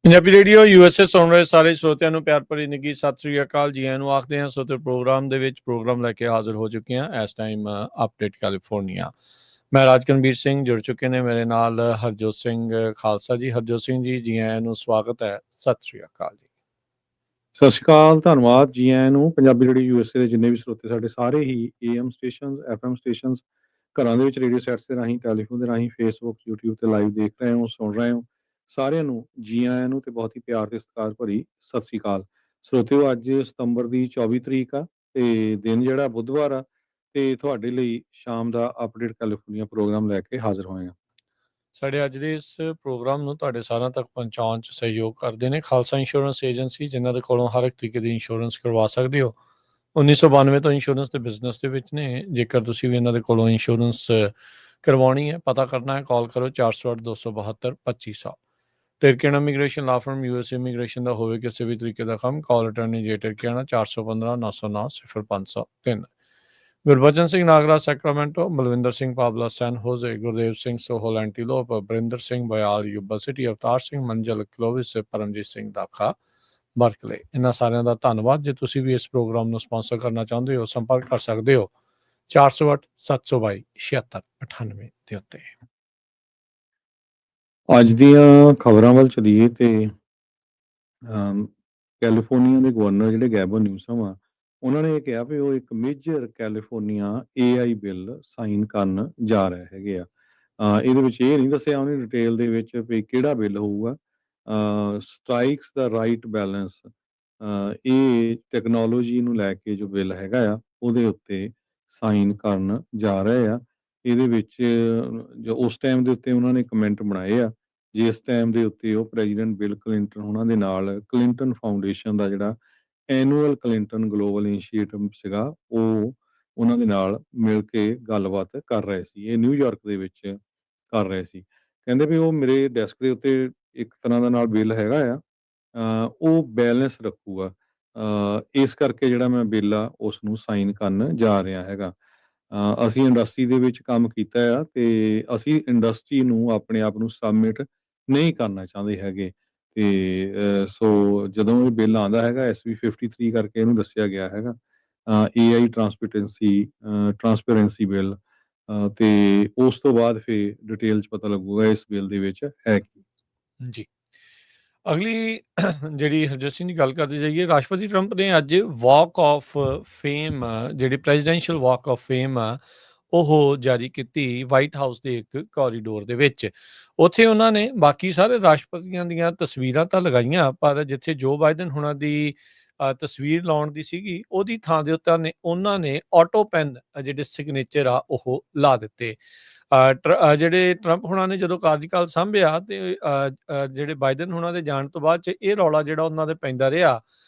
Punjabi radio USA ਸੁਣ ਰਹੇ ਸਾਰੇ ਸਰੋਤਿਆਂ ਨੂੰ ਪਿਆਰ ਭਰੀ ਨਿੱਘੀ ਸਤਿ ਸ੍ਰੀ ਅਕਾਲ ਜੀ ਆਇਆਂ ਨੂੰ ਆਖਦੇ ਹਾਂ। ਸੋਤੇ ਪ੍ਰੋਗਰਾਮ ਦੇ ਵਿੱਚ ਪ੍ਰੋਗਰਾਮ ਲੈ ਕੇ ਹਾਜ਼ਰ ਹੋ ਚੁੱਕੇ ਹਾਂ। ਇਸ ਟਾਈਮ ਅਪਡੇਟ ਕੈਲੀਫੋਰਨੀਆ। ਮੈਂ ਰਾਜਕਨਵੀਰ ਸਿੰਘ ਜੁੜ ਚੁੱਕੇ ਨੇ ਮੇਰੇ ਨਾਲ ਹਰਜੋਤ ਸਿੰਘ ਖਾਲਸਾ ਜੀ। ਹਰਜੋਤ ਸਿੰਘ ਜੀ ਆਇਆਂ ਨੂੰ ਸਵਾਗਤ ਹੈ। ਸਤਿ ਸ੍ਰੀ ਅਕਾਲ ਜੀ। ਸਤਿ ਸ਼੍ਰੀ ਅਕਾਲ, ਧੰਨਵਾਦ ਜੀ ਆਇਆਂ ਨੂੰ। ਪੰਜਾਬੀ ਰੇਡੀਓ USA ਦੇ ਜਿੰਨੇ ਵੀ ਸਰੋਤੇ ਸਾਡੇ ਸਾਰੇ ਹੀ AM ਸਟੇਸ਼ਨਸ, FM ਸਟੇਸ਼ਨਸ, ਘਰਾਂ ਦੇ ਵਿੱਚ ਰੇਡੀਓ ਸੈਟਸ ਦੇ ਰਾਹੀਂ, ਟੈਲੀਫੋਨ ਦੇ ਰਾਹੀਂ, ਫੇਸਬੁੱਕ, YouTube ਤੇ ਲਾਈਵ ਦੇਖ ਰਹੇ ਹੋ, ਸੁਣ ਰਹੇ ਹੋ, ਸਾਰਿਆਂ ਨੂੰ ਜੀ ਆਇਆਂ ਨੂੰ ਤੇ ਬਹੁਤ ਹੀ ਪਿਆਰ ਤੇ ਸਤਿਕਾਰ ਭਰੀ ਸਤਿ ਸ਼੍ਰੀ ਅਕਾਲ। ਸਰੋਤਿਓ, ਅੱਜ ਸਤੰਬਰ ਦੀ 24 ਤਰੀਕ ਆ ਤੇ ਦਿਨ ਜਿਹੜਾ ਬੁੱਧਵਾਰ ਆ ਤੇ ਤੁਹਾਡੇ ਲਈ ਸ਼ਾਮ ਦਾ ਅਪਡੇਟ ਕੈਲੀਫੋਰਨੀਆ ਪ੍ਰੋਗਰਾਮ ਲੈ ਕੇ ਹਾਜ਼ਰ ਹੋਏ ਹਾਂ। ਸਾਡੇ ਅੱਜ ਦੇ ਇਸ ਪ੍ਰੋਗਰਾਮ ਨੂੰ ਤੁਹਾਡੇ ਸਾਰਿਆਂ ਤੱਕ ਪਹੁੰਚਾਉਣ 'ਚ ਸਹਿਯੋਗ ਕਰਦੇ ਨੇ ਖਾਲਸਾ ਇੰਸ਼ੋਰੈਂਸ ਏਜੰਸੀ, ਜਿਨ੍ਹਾਂ ਦੇ ਕੋਲੋਂ ਹਰ ਇੱਕ ਤਰੀਕੇ ਦੀ ਇੰਸ਼ੋਰੈਂਸ ਕਰਵਾ ਸਕਦੇ ਹੋ। 1992 ਤੋਂ ਇੰਸ਼ੋਰੈਂਸ ਦੇ ਬਿਜ਼ਨਸ ਦੇ ਵਿੱਚ ਨੇ। ਜੇਕਰ ਤੁਸੀਂ ਵੀ ਇਹਨਾਂ ਦੇ ਕੋਲੋਂ ਇੰਸ਼ੋਰੈਂਸ ਕਰਵਾਉਣੀ ਹੈ, ਪਤਾ ਕਰਨਾ ਹੈ, ਕਾਲ ਕਰੋ 408-272-2500। ਟਿਰਕੇਣਾ ਇਮੀਗ੍ਰੇਸ਼ਨ ਲਾ ਫਰਮ USA ਇਮੀਗ੍ਰੇਸ਼ਨ ਦਾ ਹੋਵੇ ਕਿਸੇ ਵੀ ਤਰੀਕੇ ਦਾ ਕੰਮ, ਕਾਲ ਅਟਰਨੀ ਜੇ ਟਿਰਕੇਣਾ 415-909-0503। ਗੁਰਬਚਨ ਸਿੰਘ ਨਾਗਰਾ ਸੈਕਰਾਮੈਂਟੋ, ਬਲਵਿੰਦਰ ਸਿੰਘ ਪਾਬਲਾ ਸੈਨ ਹੋਜ਼ੇ, ਗੁਰਦੇਵ ਸਿੰਘ ਸੋਹਲ ਐਂਟੀਲੋਪ, ਬਰਿੰਦਰ ਸਿੰਘ ਬਯਾਲ ਯੂਬਾ ਸਿਟੀ, ਅਵਤਾਰ ਸਿੰਘ ਮੰਜਲ ਕਲੋਵਿਸ, ਪਰਮਜੀਤ ਸਿੰਘ ਦਾਖਾ ਬਰਕਲੇ। ਇਹਨਾਂ ਸਾਰਿਆਂ ਦਾ ਧੰਨਵਾਦ। ਜੇ ਤੁਸੀਂ ਵੀ ਇਸ ਪ੍ਰੋਗਰਾਮ ਨੂੰ ਸਪਾਂਸਰ ਕਰਨਾ ਚਾਹੁੰਦੇ ਹੋ, ਸੰਪਰਕ ਕਰ ਸਕਦੇ ਹੋ 408-722-7698 ਦੇ ਉੱਤੇ। ਅੱਜ ਦੀਆਂ ਖਬਰਾਂ ਵੱਲ ਚਲੀਏ ਤੇ ਕੈਲੀਫੋਰਨੀਆ ਦੇ ਗਵਰਨਰ ਜਿਹੜੇ ਗੈਬਨ ਨਿਊਸਮ ਆ, ਉਹਨਾਂ ਨੇ ਇਹ ਕਿਹਾ ਵੀ ਉਹ ਇੱਕ major California AI bill sign ਕਰਨ ਜਾ ਰਹੇ ਹੈਗੇ ਆ। ਇਹਦੇ ਵਿੱਚ ਇਹ ਨਹੀਂ ਦੱਸਿਆ ਉਹਨੇ ਡਿਟੇਲ ਦੇ ਵਿੱਚ ਵੀ ਕਿਹੜਾ ਬਿੱਲ ਹੋਊਗਾ। ਸਟ੍ਰਾਈਕਸ ਦਾ ਰਾਈਟ ਬੈਲੈਂਸ, ਇਹ ਟੈਕਨੋਲੋਜੀ ਨੂੰ ਲੈ ਕੇ ਜੋ ਬਿੱਲ ਹੈਗਾ ਆ ਉਹਦੇ ਉੱਤੇ ਸਾਈਨ ਕਰਨ ਜਾ ਰਹੇ ਆ। ਇਹਦੇ ਵਿੱਚ ਜੋ ਉਸ ਟਾਈਮ ਦੇ ਉੱਤੇ ਉਹਨਾਂ ਨੇ ਕਮੈਂਟ ਬਣਾਏ ਆ, ਜਿਸ ਟਾਈਮ ਦੇ ਉੱਤੇ ਉਹ ਪ੍ਰੈਜ਼ੀਡੈਂਟ ਬਿਲ ਕਲਿੰਟਨ ਉਹਨਾਂ ਦੇ ਨਾਲ ਕਲਿੰਟਨ ਫਾਊਂਡੇਸ਼ਨ ਦਾ ਜਿਹੜਾ ਐਨੂਅਲ ਕਲਿੰਟਨ ਗਲੋਬਲ ਇਨੀਸ਼ੀਏਟਿਵ ਸੀਗਾ, ਉਹ ਉਹਨਾਂ ਦੇ ਨਾਲ ਮਿਲ ਕੇ ਗੱਲਬਾਤ ਕਰ ਰਹੇ ਸੀ। ਇਹ ਨਿਊਯਾਰਕ ਦੇ ਵਿੱਚ ਕਰ ਰਹੇ ਸੀ। ਕਹਿੰਦੇ ਵੀ ਉਹ ਮੇਰੇ ਡੈਸਕ ਦੇ ਉੱਤੇ ਇੱਕ ਤਰ੍ਹਾਂ ਦਾ ਨਾਲ ਬਿੱਲ ਹੈਗਾ ਆ, ਉਹ ਬੈਲੈਂਸ ਰੱਖੂਗਾ। ਇਸ ਕਰਕੇ ਜਿਹੜਾ ਮੈਂ ਬਿੱਲ ਆ ਉਸ ਨੂੰ ਸਾਈਨ ਕਰਨ ਜਾ ਰਿਹਾ ਹੈਗਾ। ਅਸੀਂ ਇੰਡਸਟਰੀ ਦੇ ਵਿੱਚ ਕੰਮ ਕੀਤਾ ਆ ਤੇ ਅਸੀਂ ਇੰਡਸਟਰੀ ਨੂੰ ਆਪਣੇ ਆਪ ਨੂੰ ਸਬਮਿਟ ਨਹੀਂ ਕਰਨਾ ਚਾਹੁੰਦੇ ਹੈਗੇ। ਤੇ ਸੋ ਜਦੋਂ ਇਹ ਬਿੱਲ ਆਉਂਦਾ ਹੈਗਾ SB 53 ਕਰਕੇ ਇਹਨੂੰ ਦੱਸਿਆ ਗਿਆ ਹੈਗਾ AI ਟਰਾਂਸਪੇਰੈਂਸੀ ਬਿੱਲ, ਤੇ ਉਸ ਤੋਂ ਬਾਅਦ ਫਿਰ ਡਿਟੇਲ 'ਚ ਪਤਾ ਲੱਗੂਗਾ ਇਸ ਬਿੱਲ ਦੇ ਵਿੱਚ ਹੈ ਕੀ। ਜੀ, ਅਗਲੀ ਜਿਹੜੀ ਹਰਜੋਤ ਸਿੰਘ ਦੀ ਗੱਲ ਕਰਦੇ ਜਾਈਏ, ਰਾਸ਼ਟਰਪਤੀ ਟਰੰਪ ਨੇ ਅੱਜ ਵਾਕ ਆਫ ਫੇਮ, ਜਿਹੜੀ ਪ੍ਰੈਜ਼ੀਡੈਂਸ਼ੀਅਲ ਵਾਕ ਆਫ ਫੇਮ ਆ, ਉਹ ਜਾਰੀ ਕੀਤੀ ਵਾਈਟ ਹਾਊਸ ਦੇ ਇੱਕ ਕੋਰੀਡੋਰ ਦੇ ਵਿੱਚ। ਉੱਥੇ ਉਹਨਾਂ ਨੇ ਬਾਕੀ ਸਾਰੇ ਰਾਸ਼ਟਰਪਤੀਆਂ ਦੀਆਂ ਤਸਵੀਰਾਂ ਤਾਂ ਲਗਾਈਆਂ, ਪਰ ਜਿੱਥੇ ਜੋ ਬਾਈਡਨ ਹੁਣਾਂ ਦੀ ਤਸਵੀਰ ਲਾਉਣ ਦੀ ਸੀਗੀ, ਉਹਦੀ ਥਾਂ ਦੇ ਉੱਤੇ ਉਹਨਾਂ ਨੇ ਆਟੋ ਪੈਨ ਜਿਹੜੇ ਸਿਗਨੇਚਰ ਆ ਉਹ ਲਾ ਦਿੱਤੇ। ਜਿਹੜੇ ਟਰੰਪ ਹੁਣਾਂ ਨੇ ਜਦੋਂ ਕਾਰਜਕਾਲ ਸਾਂਭਿਆ ਤੇ ਜਿਹੜੇ ਬਾਈਡਨ ਹੁਣਾਂ ਦੇ ਜਾਣ ਤੋਂ ਬਾਅਦ 'ਚ ਇਹ ਰੌਲਾ ਜਿਹੜਾ ਉਹਨਾਂ ਦੇ ਪੈਂਦਾ ਰਿਹਾ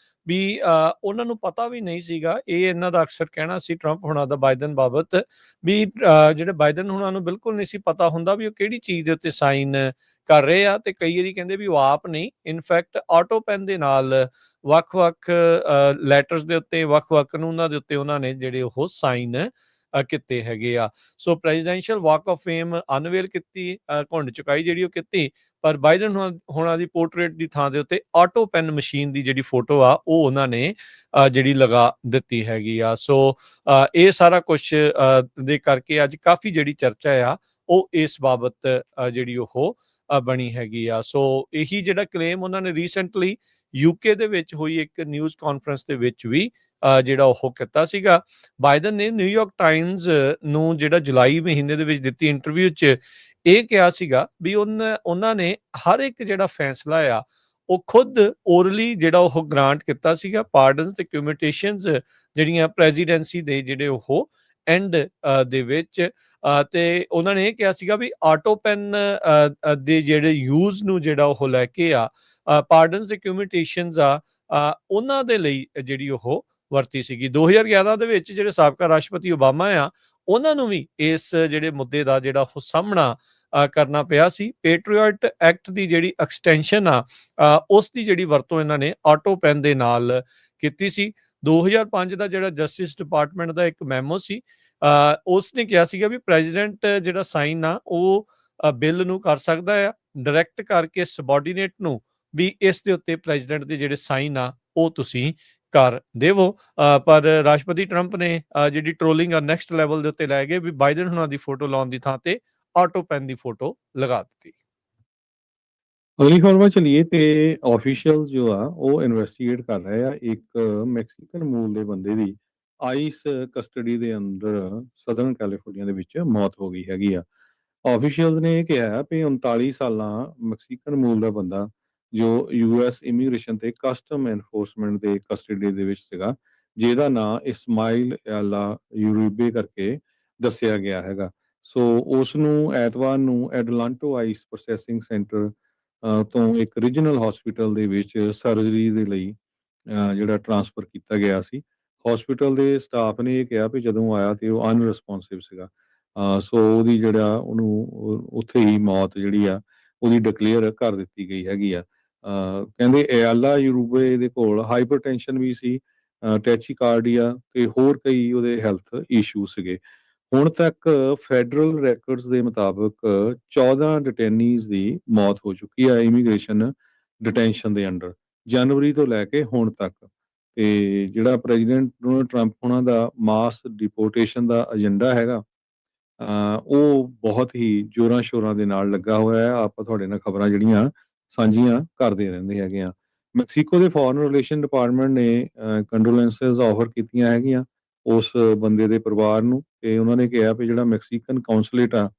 ਵੀ ਉਹਨਾਂ ਨੂੰ ਪਤਾ ਵੀ ਨਹੀਂ ਸੀਗਾ। ਇਹ ਇਹਨਾਂ ਦਾ ਅਕਸਰ ਕਹਿਣਾ ਸੀ ਟਰੰਪ ਹੁਣਾਂ ਦਾ ਬਾਈਡਨ ਬਾਬਤ ਵੀ ਜਿਹੜੇ ਬਾਈਡਨ ਹੁਣਾਂ ਨੂੰ ਬਿਲਕੁਲ ਨਹੀਂ ਸੀ ਪਤਾ ਹੁੰਦਾ ਵੀ ਉਹ ਕਿਹੜੀ ਚੀਜ਼ ਦੇ ਉੱਤੇ ਸਾਈਨ ਕਰ ਰਹੇ ਆ। ਤੇ ਕਈ ਵਾਰੀ ਕਹਿੰਦੇ ਵੀ ਉਹ ਆਪ ਨਹੀਂ, ਇਨਫੈਕਟ ਆਟੋ ਪੈਨ ਦੇ ਨਾਲ ਵੱਖ-ਵੱਖ ਲੈਟਰਸ ਦੇ ਉੱਤੇ, ਵੱਖ-ਵੱਖ ਕਾਨੂੰਨਾਂ ਦੇ ਉੱਤੇ ਉਹਨਾਂ ਨੇ ਜਿਹੜੇ ਉਹ ਸਾਈਨ ਕੀਤੇ ਹੈਗੇ ਆ। ਸੋ ਪ੍ਰੈਜ਼ੀਡੈਂਸ਼ੀਅਲ ਵਾਕ ਆਫ ਫੇਮ ਅਨਵੇਲ ਕੀਤੀ, ਘੁੰਡ ਚੁਕਾਈ ਜਿਹੜੀ ਉਹ ਕੀਤੀ, ਪਰ ਬਾਈਡਨ ਹੁਣਾਂ ਦੀ ਪੋਰਟਰੇਟ ਦੀ ਥਾਂ ਦੇ ਉੱਤੇ ਆਟੋ ਪੈਨ ਮਸ਼ੀਨ ਦੀ ਜਿਹੜੀ ਫੋਟੋ ਆ ਉਹ ਉਹਨਾਂ ਨੇ ਜਿਹੜੀ ਲਗਾ ਦਿੱਤੀ ਹੈਗੀ ਆ। ਸੋ ਇਹ ਸਾਰਾ ਕੁਛ ਦੇ ਕਰਕੇ ਅੱਜ ਕਾਫੀ ਜਿਹੜੀ ਚਰਚਾ ਆ ਉਹ ਇਸ ਬਾਬਤ ਜਿਹੜੀ ਉਹ ਬਣੀ ਹੈਗੀ ਆ। ਸੋ ਇਹੀ ਜਿਹੜਾ ਕਲੇਮ ਉਹਨਾਂ ਨੇ ਰੀਸੈਂਟਲੀ UK ਦੇ ਵਿੱਚ ਹੋਈ ਇੱਕ ਨਿਊਜ਼ ਕਾਨਫਰੰਸ ਦੇ ਵਿੱਚ ਵੀ ਜਿਹੜਾ ਉਹ ਕੀਤਾ ਸੀਗਾ। ਬਾਈਡਨ ਨੇ ਨਿਊਯਾਰਕ ਟਾਈਮਜ਼ ਨੂੰ ਜਿਹੜਾ ਜੁਲਾਈ ਮਹੀਨੇ ਦੇ ਵਿੱਚ ਦਿੱਤੀ ਇੰਟਰਵਿਊ 'ਚ ਇਹ ਕਿਹਾ ਸੀਗਾ ਵੀ ਉਹਨਾਂ ਨੇ ਹਰ ਇੱਕ ਜਿਹੜਾ ਫੈਸਲਾ ਆ ਉਹ ਖੁਦ ਓਰਲੀ ਜਿਹੜਾ ਉਹ ਗ੍ਰਾਂਟ ਕੀਤਾ ਸੀਗਾ। ਪਾਰਡਨਸ ਤੇ ਕਮਿਊਟੇਸ਼ਨਸ ਜਿਹੜੀਆਂ ਪ੍ਰੈਜ਼ੀਡੈਂਸੀ ਦੇ ਜਿਹੜੇ ਉਹ ਐਂਡ ਦੇ ਵਿੱਚ, ਤੇ ਉਹਨਾਂ ਨੇ ਇਹ ਕਿਹਾ ਸੀਗਾ ਵੀ ਆਟੋ ਪੈਨ ਦੇ ਜਿਹੜੇ ਯੂਜ਼ ਨੂੰ ਜਿਹੜਾ ਉਹ ਲੈ ਕੇ ਆ ਪਾਰਡਨਸ ਤੇ ਕਮਿਊਟੇਸ਼ਨਸ ਆ ਉਹਨਾਂ ਦੇ ਲਈ ਜਿਹੜੀ ਉਹ ਵਰਤੀ ਸੀਗੀ। 2011 ਦੇ ਵਿੱਚ ਜਿਹੜੇ ਸਾਬਕਾ ਰਾਸ਼ਟਰਪਤੀ ਓਬਾਮਾ ਆ ਉਹਨਾਂ ਨੂੰ ਵੀ ਇਸ ਜਿਹੜੇ ਮੁੱਦੇ ਦਾ ਜਿਹੜਾ ਉਹ ਸਾਹਮਣਾ ਕਰਨਾ ਪਿਆ ਸੀ। ਪੇਟਰੀਅਟ ਐਕਟ ਦੀ ਜਿਹੜੀ ਐਕਸਟੈਂਸ਼ਨ ਆ ਉਸ ਦੀ ਜਿਹੜੀ ਵਰਤੋਂ ਇਹਨਾਂ ਨੇ ਆਟੋ ਪੈਨ ਦੇ ਨਾਲ ਕੀਤੀ ਸੀ। 2005 ਦਾ ਜਿਹੜਾ ਜਸਟਿਸ ਡਿਪਾਰਟਮੈਂਟ ਦਾ ਇੱਕ ਮੈਮੋ ਸੀ, ਉਸ ਨੇ ਕਿਹਾ ਸੀਗਾ ਵੀ ਪ੍ਰੈਜ਼ੀਡੈਂਟ ਜਿਹੜਾ ਸਾਈਨ ਆ ਉਹ ਬਿੱਲ ਨੂੰ ਕਰ ਸਕਦਾ ਆ, ਡਾਇਰੈਕਟ ਕਰਕੇ ਸਬਆਰਡੀਨੇਟ ਨੂੰ ਵੀ ਇਸ ਦੇ ਉੱਤੇ ਪ੍ਰੈਜ਼ੀਡੈਂਟ ਦੇ ਜਿਹੜੇ ਸਾਈਨ ਆ ਉਹ ਤੁਸੀਂ ਕਰ ਦੇਵੋ। ਪਰ ਰਾਸ਼ਟਰਪਤੀ ਟਰੰਪ ਨੇ ਜਿਹੜੀ ਟ੍ਰੋਲਿੰਗ ਆ ਨੈਕਸਟ ਲੈਵਲ ਦੇ ਉੱਤੇ ਲੈ ਗਏ ਵੀ ਬਾਈਡਨ ਹੁਣਾਂ ਦੀ ਫੋਟੋ ਲਾਉਣ ਦੀ ਥਾਂ ਤੇ ਆਟੋ ਪੈਨ ਦੀ ਫੋਟੋ ਲਗਾ ਦਿੱਤੀ। ਅਗਲੀ ਖਬਰ ਵੱਲ ਚਲੀਏ ਤੇ ਆਫੀਸ਼ੀਅਲ ਜੋ ਆ ਉਹ ਇਨਵੈਸਟੀਗੇਟ ਕਰ ਰਹੇ ਆ ਇੱਕ ਮੈਕਸੀਕਨ ਮੂਲ ਦੇ ਬੰਦੇ ਦੀ ਆਈਸ ਕਸਟਡੀ ਦੇ ਅੰਦਰ ਸਦਰਨ ਕੈਲੀਫੋਰਨੀਆ ਦੇ ਵਿੱਚ ਮੌਤ ਹੋ ਗਈ ਹੈਗੀ ਆ। ਆਫੀਸ਼ੀਅਲਸ ਨੇ ਇਹ ਕਿਹਾ ਵੀ 39 ਸਾਲਾਂ ਮੈਕਸੀਕਨ ਮੂਲ ਦਾ ਬੰਦਾ ਜੋ ਯੂਐਸ ਇਮੀਗ੍ਰੇਸ਼ਨ ਤੇ ਕਸਟਮ ਐਨਫੋਰਸਮੈਂਟ ਦੇ ਕਸਟਡੀ ਦੇ ਵਿੱਚ ਸੀਗਾ, ਜਿਹਦਾ ਨਾਂ ਇਸਮਾਈਲ ਐਲਾ ਯੂਰੀਬੇ ਕਰਕੇ ਦੱਸਿਆ ਗਿਆ ਹੈਗਾ। ਸੋ ਉਸ ਨੂੰ ਐਤਵਾਰ ਨੂੰ ਐਡਲਾਂਟੋ ਆਈਸ ਪ੍ਰੋਸੈਸਿੰਗ ਸੈਂਟਰ ਤੋਂ ਇੱਕ ਰੀਜਨਲ ਹਸਪੀਟਲ ਦੇ ਵਿੱਚ ਸਰਜਰੀ ਦੇ ਲਈ ਜਿਹੜਾ ਟ੍ਰਾਂਸਫਰ ਕੀਤਾ ਗਿਆ ਸੀ। ਹਸਪੀਟਲ ਦੇ ਸਟਾਫ ਨੇ ਇਹ ਕਿਹਾ ਵੀ ਜਦੋਂ ਆਇਆ ਤੇ ਉਹ ਅਨਰਿਸਪੌਂਸਿਵ ਸੀਗਾ। ਸੋ ਉਹਦੀ ਜਿਹੜਾ ਉਹਨੂੰ ਉੱਥੇ ਹੀ ਮੌਤ ਜਿਹੜੀ ਆ ਉਹਦੀ ਡਿਕਲੇਅਰ ਕਰ ਦਿੱਤੀ ਗਈ ਹੈਗੀ ਆ। ਕਹਿੰਦੇ ਏਆਲਾ ਯੂਰੂਬੇ ਦੇ ਕੋਲ ਹਾਈਪਰਟੈਂਸ਼ਨ ਵੀ ਸੀ, ਟੈਚੀਕਾਰਡੀਆ ਤੇ ਹੋਰ ਕਈ ਉਹਦੇ ਹੈਲਥ ਇਸ਼ੂ ਸੀਗੇ। ਹੁਣ ਤੱਕ ਫੈਡਰਲ ਰੈਕਰਡਸ ਦੇ ਮੁਤਾਬਕ 14 ਡਿਟੇਨੀਜ਼ ਦੀ ਮੌਤ ਹੋ ਚੁੱਕੀ ਹੈ ਇਮੀਗ੍ਰੇਸ਼ਨ ਡਿਟੈਂਸ਼ਨ ਦੇ ਅੰਡਰ, ਜਨਵਰੀ ਤੋਂ ਲੈ ਕੇ ਹੁਣ ਤੱਕ। ਤੇ ਜਿਹੜਾ ਪ੍ਰੈਜ਼ੀਡੈਂਟ ਡੋਨਲਡ ਟਰੰਪ ਉਹਨਾਂ ਦਾ ਮਾਸ ਡਿਪੋਰਟੇਸ਼ਨ ਦਾ ਏਜੰਡਾ ਹੈਗਾ, ਉਹ ਬਹੁਤ ਹੀ ਜ਼ੋਰਾਂ ਸ਼ੋਰਾਂ ਦੇ ਨਾਲ ਲੱਗਾ ਹੋਇਆ ਹੈ। ਆਪਾਂ ਤੁਹਾਡੇ ਨਾਲ ਖਬਰਾਂ ਜਿਹੜੀਆਂ ਸਾਂਝੀਆਂ ਕਰਦੇ ਰਹਿੰਦੇ ਹੈਗੇ ਆ। ਮੈਕਸੀਕੋ ਦੇ ਫੋਰਨ ਰਿਲੇਸ਼ਨ ਡਿਪਾਰਟਮੈਂਟ ਨੇ ਕੰਡੋਲੈਂਸਸ ਆਫਰ ਕੀਤੀਆਂ ਹੈਗੀਆਂ ਉਸ ਬੰਦੇ ਦੇ ਪਰਿਵਾਰ ਨੂੰ, ਤੇ ਉਹਨਾਂ ਨੇ ਕਿਹਾ ਵੀ ਜਿਹੜਾ ਮੈਕਸੀਕਨ ਕੌਂਸੂਲੇਟ ਆ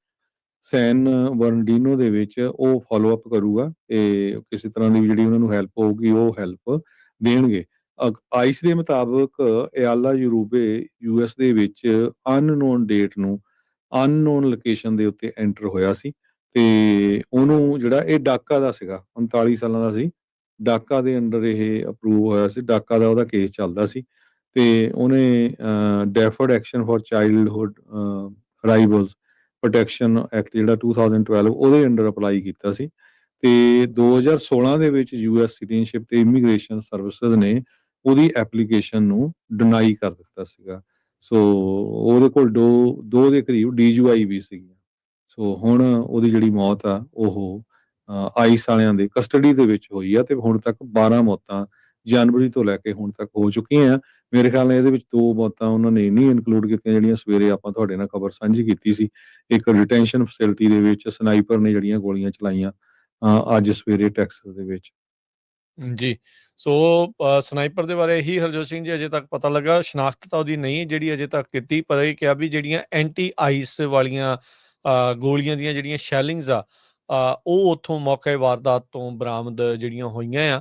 ਸੈਨ ਬਰਨਡੀਨੋ ਦੇ ਵਿੱਚ ਉਹ ਫਾਲੋ ਅਪ ਕਰੂਗਾ ਤੇ ਕਿਸੇ ਤਰ੍ਹਾਂ ਦੀ ਵੀ ਜਿਹੜੀ ਉਹਨਾਂ ਨੂੰ ਹੈਲਪ ਹੋਊਗੀ ਉਹ ਹੈਲਪ ਦੇਣਗੇ। ਆਈਸ ਦੇ ਮੁਤਾਬਕ ਏਆਲਾ ਯੂਰੂਬੇ ਯੂਐਸ ਦੇ ਵਿੱਚ ਅਨਨੋਨ ਡੇਟ ਨੂੰ ਅਨਨੋਨ ਲੋਕੇਸ਼ਨ ਦੇ ਉੱਤੇ ਐਂਟਰ ਹੋਇਆ ਸੀ ਤੇ ਉਹਨੂੰ ਜਿਹੜਾ ਇਹ ਡਾਕਾ ਦਾ ਸੀਗਾ, 39 ਸਾਲਾਂ ਦਾ ਸੀ, ਡਾਕਾ ਦੇ ਅੰਡਰ ਇਹ ਅਪਰੂਵ ਹੋਇਆ ਸੀ, ਡਾਕਾ ਦਾ ਉਹਦਾ ਕੇਸ ਚੱਲਦਾ ਸੀ ਤੇ ਉਹਨੇ deferred action for childhood arrivals protection act ਜਿਹੜਾ 2012 ਉਹਦੇ ਅੰਡਰ ਅਪਲਾਈ ਕੀਤਾ ਸੀ ਤੇ 2016 ਦੇ ਵਿੱਚ ਯੂਐਸ ਸਿਟੀਜ਼ਨਸ਼ਿਪ ਤੇ ਇਮੀਗ੍ਰੇਸ਼ਨ ਸਰਵਿਸਿਜ਼ ਨੇ ਉਹਦੀ ਐਪਲੀਕੇਸ਼ਨ ਨੂੰ ਡਿਨਾਈ ਕਰ ਦਿੱਤਾ ਸੀਗਾ। ਸੋ ਉਹਦੇ ਕੋਲ ਦੋ ਦੇ ਕਰੀਬ ਡੀਯੂਆਈ ਵੀ ਸੀਗੀਆਂ। ਸੋ ਹੁਣ ਉਹਦੀ ਜਿਹੜੀ ਮੌਤ ਆ ਉਹ ਆਈਸ ਵਾਲਿਆਂ ਦੇ ਕਸਟਡੀ ਦੇ ਵਿੱਚ ਹੋਈ ਆ ਤੇ ਹੁਣ ਤੱਕ 12 ਮੌਤਾਂ ਜਨਵਰੀ ਤੋਂ ਲੈ ਕੇ ਹੁਣ ਤੱਕ ਹੋ ਚੁੱਕੀਆਂ। ਮੇਰੇ ਖਿਆਲ ਨਾਲ ਇਹਦੇ ਵਿੱਚ 2 ਮੌਤਾਂ ਉਹਨਾਂ ਨੇ ਨਹੀਂ ਇਨਕਲੂਡ ਕੀਤੀਆਂ ਜਿਹੜੀਆਂ ਸਵੇਰੇ ਆਪਾਂ ਤੁਹਾਡੇ ਨਾਲ ਖਬਰ ਸਾਂਝੀ ਕੀਤੀ ਸੀ। ਇੱਕ ਡਿਟੈਂਸ਼ਨ ਫੈਸਿਲਿਟੀ ਦੇ ਵਿੱਚ ਸਨਾਈਪਰ ਨੇ ਜਿਹੜੀਆਂ ਗੋਲੀਆਂ ਚਲਾਈਆਂ ਅੱਜ ਸਵੇਰੇ ਟੈਕਸਸ ਦੇ ਵਿੱਚ। ਜੀ। ਸੋ ਸਨਾਈਪਰ ਦੇ ਬਾਰੇ ਇਹੀ ਹਰਜੋਤ ਸਿੰਘ ਜੀ ਅਜੇ ਤੱਕ ਪਤਾ ਲੱਗਾ, ਸ਼ਨਾਖਤ ਤਾਂ ਉਹਦੀ ਨਹੀਂ ਜਿਹੜੀ ਅਜੇ ਤੱਕ ਕੀਤੀ, ਪਰ ਇਹ ਕਿਹਾ ਵੀ ਜਿਹੜੀਆਂ ਐਂਟੀ ਆਈਸ ਵਾਲੀਆਂ ਗੋਲੀਆਂ ਦੀਆਂ ਜਿਹੜੀਆਂ ਸ਼ੈਲਿੰਗਸ ਆ ਉਹ ਉੱਥੋਂ ਮੌਕੇ ਵਾਰਦਾਤ ਤੋਂ ਬਰਾਮਦ ਜਿਹੜੀਆਂ ਹੋਈਆਂ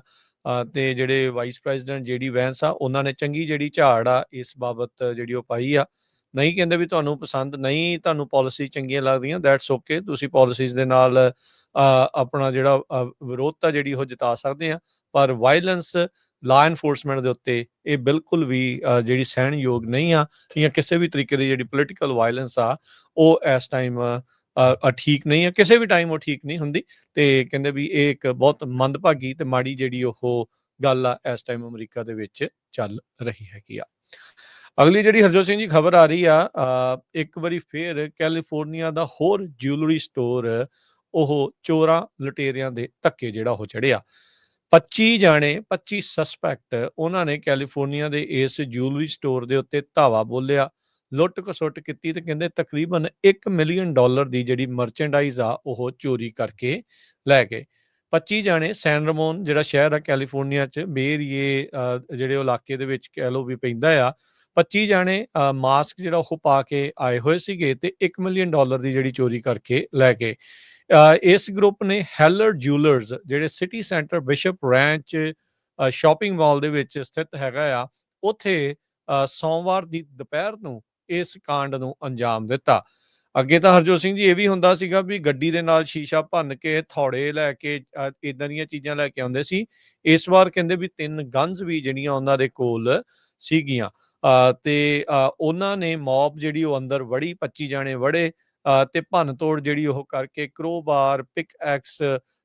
ਆ ਤੇ ਜਿਹੜੇ ਵਾਈਸ ਪ੍ਰੈਜ਼ੀਡੈਂਟ JD ਵੈਂਸ ਆ ਉਹਨਾਂ ਨੇ ਚੰਗੀ ਜਿਹੜੀ ਝਾੜ ਆ ਇਸ ਬਾਬਤ ਜਿਹੜੀ ਉਹ ਪਾਈ ਆ। ਨਹੀਂ ਕਹਿੰਦੇ ਵੀ ਤੁਹਾਨੂੰ ਪਸੰਦ ਨਹੀਂ, ਤੁਹਾਨੂੰ ਪਾਲਿਸੀ ਚੰਗੀਆਂ ਲੱਗਦੀਆਂ, ਦੈਟਸ ਓਕੇ, ਤੁਸੀਂ ਪਾਲਿਸੀਜ਼ ਦੇ ਨਾਲ ਆਪਣਾ ਜਿਹੜਾ ਵਿਰੋਧਤਾ ਜਿਹੜੀ ਉਹ ਜਤਾ ਸਕਦੇ ਆ, ਪਰ ਵਾਇਲੈਂਸ ਲਾਅ ਐਨਫੋਰਸਮੈਂਟ ਦੇ ਉੱਤੇ ਇਹ ਬਿਲਕੁਲ ਵੀ ਜਿਹੜੀ ਸਹਿਣਯੋਗ ਨਹੀਂ ਆ, ਜਾਂ ਕਿਸੇ ਵੀ ਤਰੀਕੇ ਦੀ ਜਿਹੜੀ ਪੋਲੀਟੀਕਲ ਵਾਇਲੈਂਸ ਆ ਉਹ ਇਸ ਟਾਈਮ ਠੀਕ ਨਹੀਂ ਆ, ਕਿਸੇ ਵੀ ਟਾਈਮ ਉਹ ਠੀਕ ਨਹੀਂ ਹੁੰਦੀ। ਤੇ ਕਹਿੰਦੇ ਵੀ ਇਹ ਇੱਕ ਬਹੁਤ ਮੰਦਭਾਗੀ ਤੇ ਮਾੜੀ ਜਿਹੜੀ ਉਹ ਗੱਲ ਆ ਇਸ ਟਾਈਮ ਅਮਰੀਕਾ ਦੇ ਵਿੱਚ ਚੱਲ ਰਹੀ ਹੈਗੀ ਆ। ਅਗਲੀ ਜਿਹੜੀ ਹਰਜੋਤ ਸਿੰਘ ਜੀ ਖਬਰ ਆ ਰਹੀ ਆ, ਇੱਕ ਵਾਰੀ ਫੇਰ ਕੈਲੀਫੋਰਨੀਆ ਦਾ ਹੋਰ ਜਿਊਲਰੀ ਸਟੋਰ ਉਹ ਚੋਰਾਂ ਲੁਟੇਰਿਆਂ ਦੇ ਧੱਕੇ ਜਿਹੜਾ ਉਹ ਚੜਿਆ। 25 ਸਸਪੈਕਟ ਉਹਨਾਂ ਨੇ ਕੈਲੀਫੋਰਨੀਆ ਦੇ ਇਸ ਜਿਊਲਰੀ ਸਟੋਰ ਦੇ ਉੱਤੇ ਧਾਵਾ ਬੋਲਿਆ, ਲੁੱਟ ਖਸੁੱਟ ਕੀਤੀ ਤੇ ਕਹਿੰਦੇ ਤਕਰੀਬਨ $1 ਮਿਲੀਅਨ ਦੀ ਜਿਹੜੀ ਮਰਚੈਂਡਾਈਜ਼ ਆ ਉਹ ਚੋਰੀ ਕਰਕੇ ਲੈ ਗਏ। 25 ਜਾਣੇ ਸੈਨ ਰਮੋਨ ਜਿਹੜਾ ਸ਼ਹਿਰ ਆ ਕੈਲੀਫੋਰਨੀਆ 'ਚ ਬੇਰੀਏ ਜਿਹੜੇ ਇਲਾਕੇ ਦੇ ਵਿੱਚ ਕਹਿ ਲਓ ਵੀ ਪੈਂਦਾ ਆ, 25 ਜਾਣੇ ਮਾਸਕ ਜਿਹੜਾ ਉਹ ਪਾ ਕੇ ਆਏ ਹੋਏ ਸੀਗੇ ਤੇ $1 ਮਿਲੀਅਨ ਦੀ ਜਿਹੜੀ ਚੋਰੀ ਕਰਕੇ ਲੈ ਗਏ। ਇਸ ਗਰੁੱਪ ਨੇ ਹੈਲਰ ਜਿਊਲਰਸ ਜਿਹੜੇ city centre bishop wrench shopping mall ਦੇ ਵਿੱਚ ਸਥਿਤ ਹੈਗਾ ਆ, ਉੱਥੇ ਸੋਮਵਾਰ ਦੀ ਦੁਪਹਿਰ ਨੂੰ ਇਸ ਕਾਂਡ ਨੂੰ ਅੰਜਾਮ ਦਿੱਤਾ। ਅੱਗੇ ਤਾਂ ਹਰਜੋਤ ਸਿੰਘ ਜੀ ਇਹ ਵੀ ਹੁੰਦਾ ਸੀਗਾ ਵੀ ਗੱਡੀ ਦੇ ਨਾਲ ਸ਼ੀਸ਼ਾ ਭੰਨ ਕੇ ਥੌੜੇ ਲੈ ਕੇ ਇਦਾਂ ਦੀਆਂ ਚੀਜ਼ਾਂ ਲੈ ਕੇ ਆਉਂਦੇ ਸੀ। ਇਸ ਵਾਰ ਕਹਿੰਦੇ ਵੀ 3 ਗਨਸ ਵੀ ਜਿਹੜੀਆਂ ਉਹਨਾਂ ਦੇ ਕੋਲ ਸੀਗੀਆਂ ਤੇ ਉਹਨਾਂ ਨੇ ਮੌਬ ਜਿਹੜੀ ਉਹ ਅੰਦਰ ਵੜੀ, 25 ਜਾਣੇ ਵੜੇ ਤੇ ਭੰਨ ਤੋੜ ਜਿਹੜੀ ਉਹ ਕਰਕੇ ਕਰੋਬਾਰ, ਪਿਕ ਐਕਸ,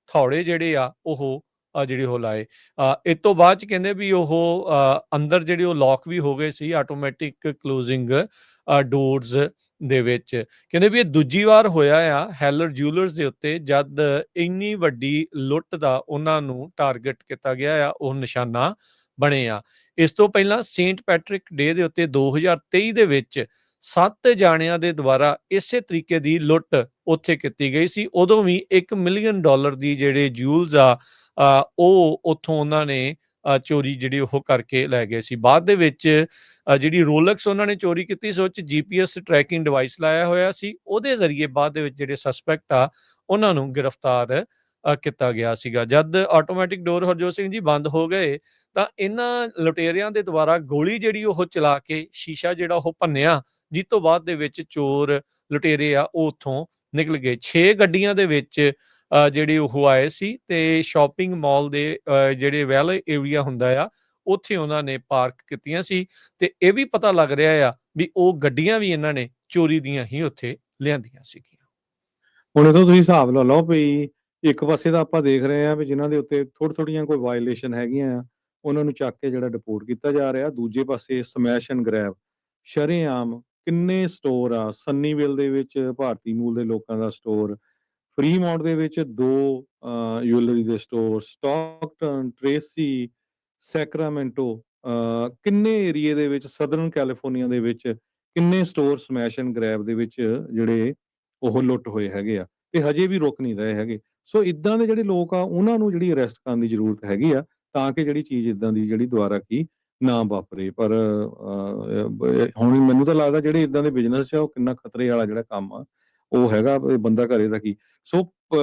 ਥੌੜੇ ਜਿਹੜੇ ਆ ਉਹ ਜਿਹੜੇ ਉਹ ਲਾਏ। ਇਸ ਤੋਂ ਬਾਅਦ 'ਚ ਕਹਿੰਦੇ ਵੀ ਉਹ ਅੰਦਰ ਜਿਹੜੇ ਉਹ ਲੌਕ ਵੀ ਹੋ ਗਏ ਸੀ, ਆਟੋਮੈਟਿਕ ਕਲੋਜ਼ਿੰਗ ਡੋਰਸ ਦੇ ਵਿੱਚ। ਕਹਿੰਦੇ ਵੀ ਇਹ ਦੂਜੀ ਵਾਰ ਹੋਇਆ ਆ ਹੈਲਰ ਜਿਊਲਰਸ ਦੇ ਉੱਤੇ ਜਦ ਇੰਨੀ ਵੱਡੀ ਲੁੱਟ ਦਾ ਉਹਨਾਂ ਨੂੰ ਟਾਰਗੇਟ ਕੀਤਾ ਗਿਆ ਆ, ਉਹ ਨਿਸ਼ਾਨਾ ਬਣੇ ਆ। ਇਸ ਤੋਂ ਪਹਿਲਾਂ ਸੇਂਟ ਪੈਟਰਿਕ ਡੇ ਦੇ ਉੱਤੇ 2023 ਦੇ ਵਿੱਚ 7 ਜਾਣਿਆਂ ਦੇ ਦੁਆਰਾ ਇਸੇ ਤਰੀਕੇ ਦੀ ਲੁੱਟ ਉੱਥੇ ਕੀਤੀ ਗਈ ਸੀ। ਉਦੋਂ ਵੀ $1 ਮਿਲੀਅਨ ਦੀ ਜਿਹੜੇ ਜਿਊਲਸ ਆ ਉਹ ਉੱਥੋਂ ਉਹਨਾਂ ਨੇ ਚੋਰੀ ਜਿਹੜੀ ਉਹ ਕਰਕੇ ਲੈ ਗਏ ਸੀ। ਬਾਅਦ ਦੇ ਵਿੱਚ ਜਿਹੜੀ ਰੋਲੈਕਸ ਉਹਨਾਂ ਨੇ ਚੋਰੀ ਕੀਤੀ ਸੀ, ਉਹ 'ਚ GPS ਟਰੈਕਿੰਗ ਡਿਵਾਈਸ ਲਾਇਆ ਹੋਇਆ ਸੀ। ਉਹਦੇ ਜ਼ਰੀਏ ਬਾਅਦ ਦੇ ਵਿੱਚ ਜਿਹੜੇ ਸਸਪੈਕਟ ਆ ਉਹਨਾਂ ਨੂੰ ਗ੍ਰਿਫਤਾਰ ਕੀਤਾ ਗਿਆ ਸੀਗਾ। ਜਦ ਆਟੋਮੈਟਿਕ ਡੋਰ ਹਰਜੋਤ ਸਿੰਘ ਜੀ ਬੰਦ ਹੋ ਗਏ ਤਾਂ ਇਹਨਾਂ ਲੁਟੇਰਿਆਂ ਦੇ ਦੁਆਰਾ ਗੋਲੀ ਜਿਹੜੀ ਉਹ ਚਲਾ ਕੇ ਸ਼ੀਸ਼ਾ ਜਿਹੜਾ ਉਹ ਭੰਨਿਆ, ਜਿਸ ਤੋਂ ਬਾਅਦ ਦੇ ਵਿੱਚ ਚੋਰ ਲੁਟੇਰੇ ਆ ਉਹ ਉੱਥੋਂ ਨਿਕਲ ਗਏ। 6 ਗੱਡੀਆਂ ਦੇ ਵਿੱਚ ਜਿਹੜੇ ਉਹ ਆਏ ਸੀ ਤੇ ਸ਼ਾਪਿੰਗ ਮਾਲ ਦੇ ਜਿਹੜੇ ਵੈਲ ਏਰੀਆ ਹੁੰਦਾ ਆ ਉੱਥੇ ਉਹਨਾਂ ਨੇ ਪਾਰਕ ਕੀਤੀਆਂ ਸੀ ਤੇ ਇਹ ਵੀ ਪਤਾ ਲੱਗ ਰਿਹਾ ਆ ਵੀ ਉਹ ਗੱਡੀਆਂ ਵੀ ਇਹਨਾਂ ਨੇ ਚੋਰੀ ਦੀਆਂ ਹੀ ਉੱਥੇ ਲਿਆਂਦੀਆਂ ਸੀਗੀਆਂ। ਹੁਣ ਇਹਦਾ ਤੁਸੀਂ ਹਿਸਾਬ ਲਾ ਲਓ ਵੀ ਇੱਕ ਪਾਸੇ ਤਾਂ ਆਪਾਂ ਦੇਖ ਰਹੇ ਹਾਂ ਵੀ ਜਿਨ੍ਹਾਂ ਦੇ ਉੱਤੇ ਥੋੜ੍ਹੀਆਂ ਕੋਈ ਵਾਇਲੇਸ਼ਨ ਹੈਗੀਆਂ ਆ, ਉਹਨਾਂ ਨੂੰ ਚੱਕ ਕੇ ਜਿਹੜਾ ਡਿਪੋਰਟ ਕੀਤਾ ਜਾ ਰਿਹਾ। ਦੂਜੇ ਪਾਸੇ ਸਮੈਸ਼ ਐਂਡ ਗ੍ਰੈਬ ਸ਼ਰੇਆਮ ਕਿੰਨੇ ਸਟੋਰ ਆ, ਸੰਨੀਵਿਲ ਦੇ ਵਿੱਚ ਭਾਰਤੀ ਮੂਲ ਦੇ ਲੋਕਾਂ ਦਾ ਸਟੋਰ, ਫਰੀਮੌਂਟ ਦੇ ਵਿੱਚ 2 ਜੁਐਲਰੀ ਦੇ ਸਟੋਰ, ਸਟਾਕਟਨ, ਟ੍ਰੇਸੀ, ਸੈਕਰਾਮੈਂਟੋ, ਕਿੰਨੇ ਏਰੀਏ ਦੇ ਵਿੱਚ ਸਦਰਨ ਕੈਲੀਫੋਰਨੀਆ ਦੇ ਵਿੱਚ ਕਿੰਨੇ ਸਟੋਰ ਸਮੈਸ਼ ਐਂਡ ਗ੍ਰੈਬ ਦੇ ਵਿੱਚ ਜਿਹੜੇ ਉਹ ਲੁੱਟ ਹੋਏ ਹੈਗੇ ਆ ਤੇ ਹਜੇ ਵੀ ਰੁਕ ਨਹੀਂ ਰਹੇ ਹੈਗੇ। ਸੋ ਇਦਾਂ ਦੇ ਜਿਹੜੇ ਲੋਕ ਆ ਉਹਨਾਂ ਨੂੰ ਜਿਹੜੀ ਅਰੈਸਟ ਕਰਨ ਦੀ ਜ਼ਰੂਰਤ ਹੈਗੀ ਆ ਤਾਂ ਕਿ ਜਿਹੜੀ ਚੀਜ਼ ਇਦਾਂ ਦੀ ਜਿਹੜੀ ਦੁਬਾਰਾ ਕੀ ਨਾ ਵਾਪਰੇ। ਪਰ ਹੁਣ ਮੈਨੂੰ ਤਾਂ ਲੱਗਦਾ ਜਿਹੜੇ ਇਦਾਂ ਦੇ ਬਿਜ਼ਨਸ ਆ ਉਹ ਕਿੰਨਾ ਖਤਰੇ ਵਾਲਾ ਜਿਹੜਾ ਕੰਮ ਆ ਉਹ ਹੈਗਾ। ਬੰਦਾ ਕਰੇ ਤਾਂ ਕੀ। ਸੋ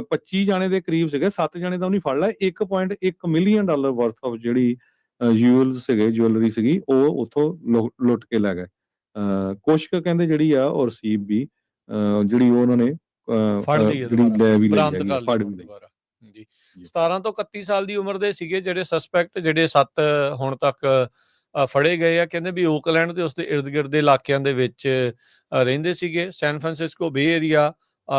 25 ਜਾਣੇ ਦੇ ਕਰੀਬ ਸੀਗੇ, 7 ਜਾਣੇ ਤਾਂ ਉਹਨੇ ਫੜ ਲਿਆ। $1.1 ਮਿਲੀਅਨ ਵਰਥ ਆਫ ਜਿਹੜੀ ਜਿਊਲਸ ਸੀਗੇ, ਜੁਐਲਰੀ ਸੀਗੀ, ਉਹ ਉੱਥੋਂ ਲੁੱਟ ਕੇ ਲੈ ਗਏ। ਕੁਛ ਕੁ ਕਹਿੰਦੇ ਜਿਹੜੀ ਆ ਉਹ ਰਸੀਦ ਵੀ ਜਿਹੜੀ ਉਹ ਉਹਨਾਂ ਨੇ ਫੜ ਲਈ ਹੈ ਜਿਹੜੀ ਲੈ ਵੀ ਲਈ ਬਰਾਮਦ ਹੈਗੀ ਆ, ਕਰ ਲਈ ਫੜ ਹੁਣ ਵੀ ਲਈ। ਦੁਬਾਰਾ ਜੀ। ਜੀ। 17 ਤੋਂ 31 ਸਾਲ ਦੀ ਉਮਰ ਦੇ ਸੀਗੇ ਜਿਹੜੇ ਸਸਪੈਕਟ, ਜਿਹੜੇ 7 ਹੁਣ ਤੱਕ ਫੜੇ ਗਏ ਆ। ਕਹਿੰਦੇ ਵੀ ਓਕਲੈਂਡ ਤੇ ਉਸਦੇ ਇਰਦ ਗਿਰਦ ਦੇ ਇਲਾਕਿਆਂ ਦੇ ਵਿੱਚ ਰਹਿੰਦੇ ਸੀਗੇ। ਸੈਨ ਫਰਾਂਸਿਸਕੋ ਬੇ ਏਰੀਆ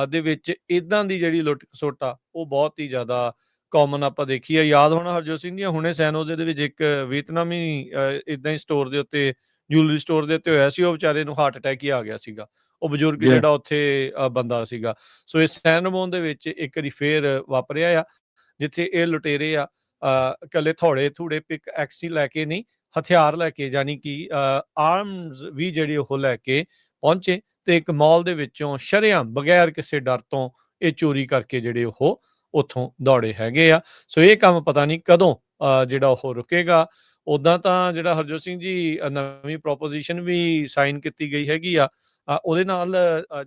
ਦੇ ਵਿੱਚ ਇਦਾਂ ਦੀ ਜਿਹੜੀ ਲੁੱਟ ਖਸੁੱਟ ਆ ਉਹ ਬਹੁਤ ਹੀ ਜ਼ਿਆਦਾ ਕਾਮਨ ਆਪਾਂ ਦੇਖੀ ਆ। ਯਾਦ ਹੋਣਾ ਹਰਜੋਤ ਸਿੰਘ ਦੀਆਂ ਹੁਣੇ ਸੈਨ ਹੋਜ਼ੇ ਦੇ ਵਿੱਚ ਇੱਕ ਵੀਅਤਨਾਮੀ ਇਦਾਂ ਹੀ ਸਟੋਰ ਦੇ ਉੱਤੇ, ਜੁਐਲਰੀ ਸਟੋਰ ਦੇ ਉੱਤੇ ਹੋਇਆ ਸੀ। ਉਹ ਵਿਚਾਰੇ ਨੂੰ ਹਾਰਟ ਅਟੈਕ ਹੀ ਆ ਗਿਆ ਸੀਗਾ। ਉਹ ਬਜ਼ੁਰਗ ਜੀ। ਜਿਹੜਾ ਉੱਥੇ ਬੰਦਾ ਸੀਗਾ। ਸੋ ਇਸ ਸੈਨ ਰਮੋਨ ਦੇ ਵਿੱਚ ਇੱਕ ਵਾਰੀ ਫੇਰ ਵਾਪਰਿਆ ਆ ਜਿੱਥੇ ਇਹ ਲੁਟੇਰੇ ਆ ਇਕੱਲੇ ਥੋੜੇ ਥੂੜੇ ਪਿਕ ਐਕਸੀ ਲੈ ਕੇ ਨਹੀਂ, ਹਥਿਆਰ ਲੈ ਕੇ, ਯਾਨੀ ਕਿ ਆਰਮਸ ਵੀ ਜਿਹੜੇ ਉਹ ਲੈ ਕੇ ਪਹੁੰਚੇ ਤੇ ਇੱਕ ਮਾਲ ਦੇ ਵਿੱਚੋਂ ਸ਼ਰੇਆਮ ਬਗੈਰ ਕਿਸੇ ਡਰ ਤੋਂ ਇਹ ਚੋਰੀ ਕਰਕੇ ਜਿਹੜੇ ਉਹ ਉੱਥੋਂ ਦੌੜੇ ਹੈਗੇ ਆ। ਸੋ ਇਹ ਕੰਮ ਪਤਾ ਨਹੀਂ ਕਦੋਂ ਜਿਹੜਾ ਉਹ ਰੁਕੇਗਾ। ਉਦਾਂ ਤਾਂ ਜਿਹੜਾ ਹਰਜੋਤ ਸਿੰਘ ਜੀ ਨਵੀਂ ਪ੍ਰੋਪੋਜੀਸ਼ਨ ਵੀ ਸਾਈਨ ਕੀਤੀ ਗਈ ਹੈਗੀ ਆ, ਉਹਦੇ ਨਾਲ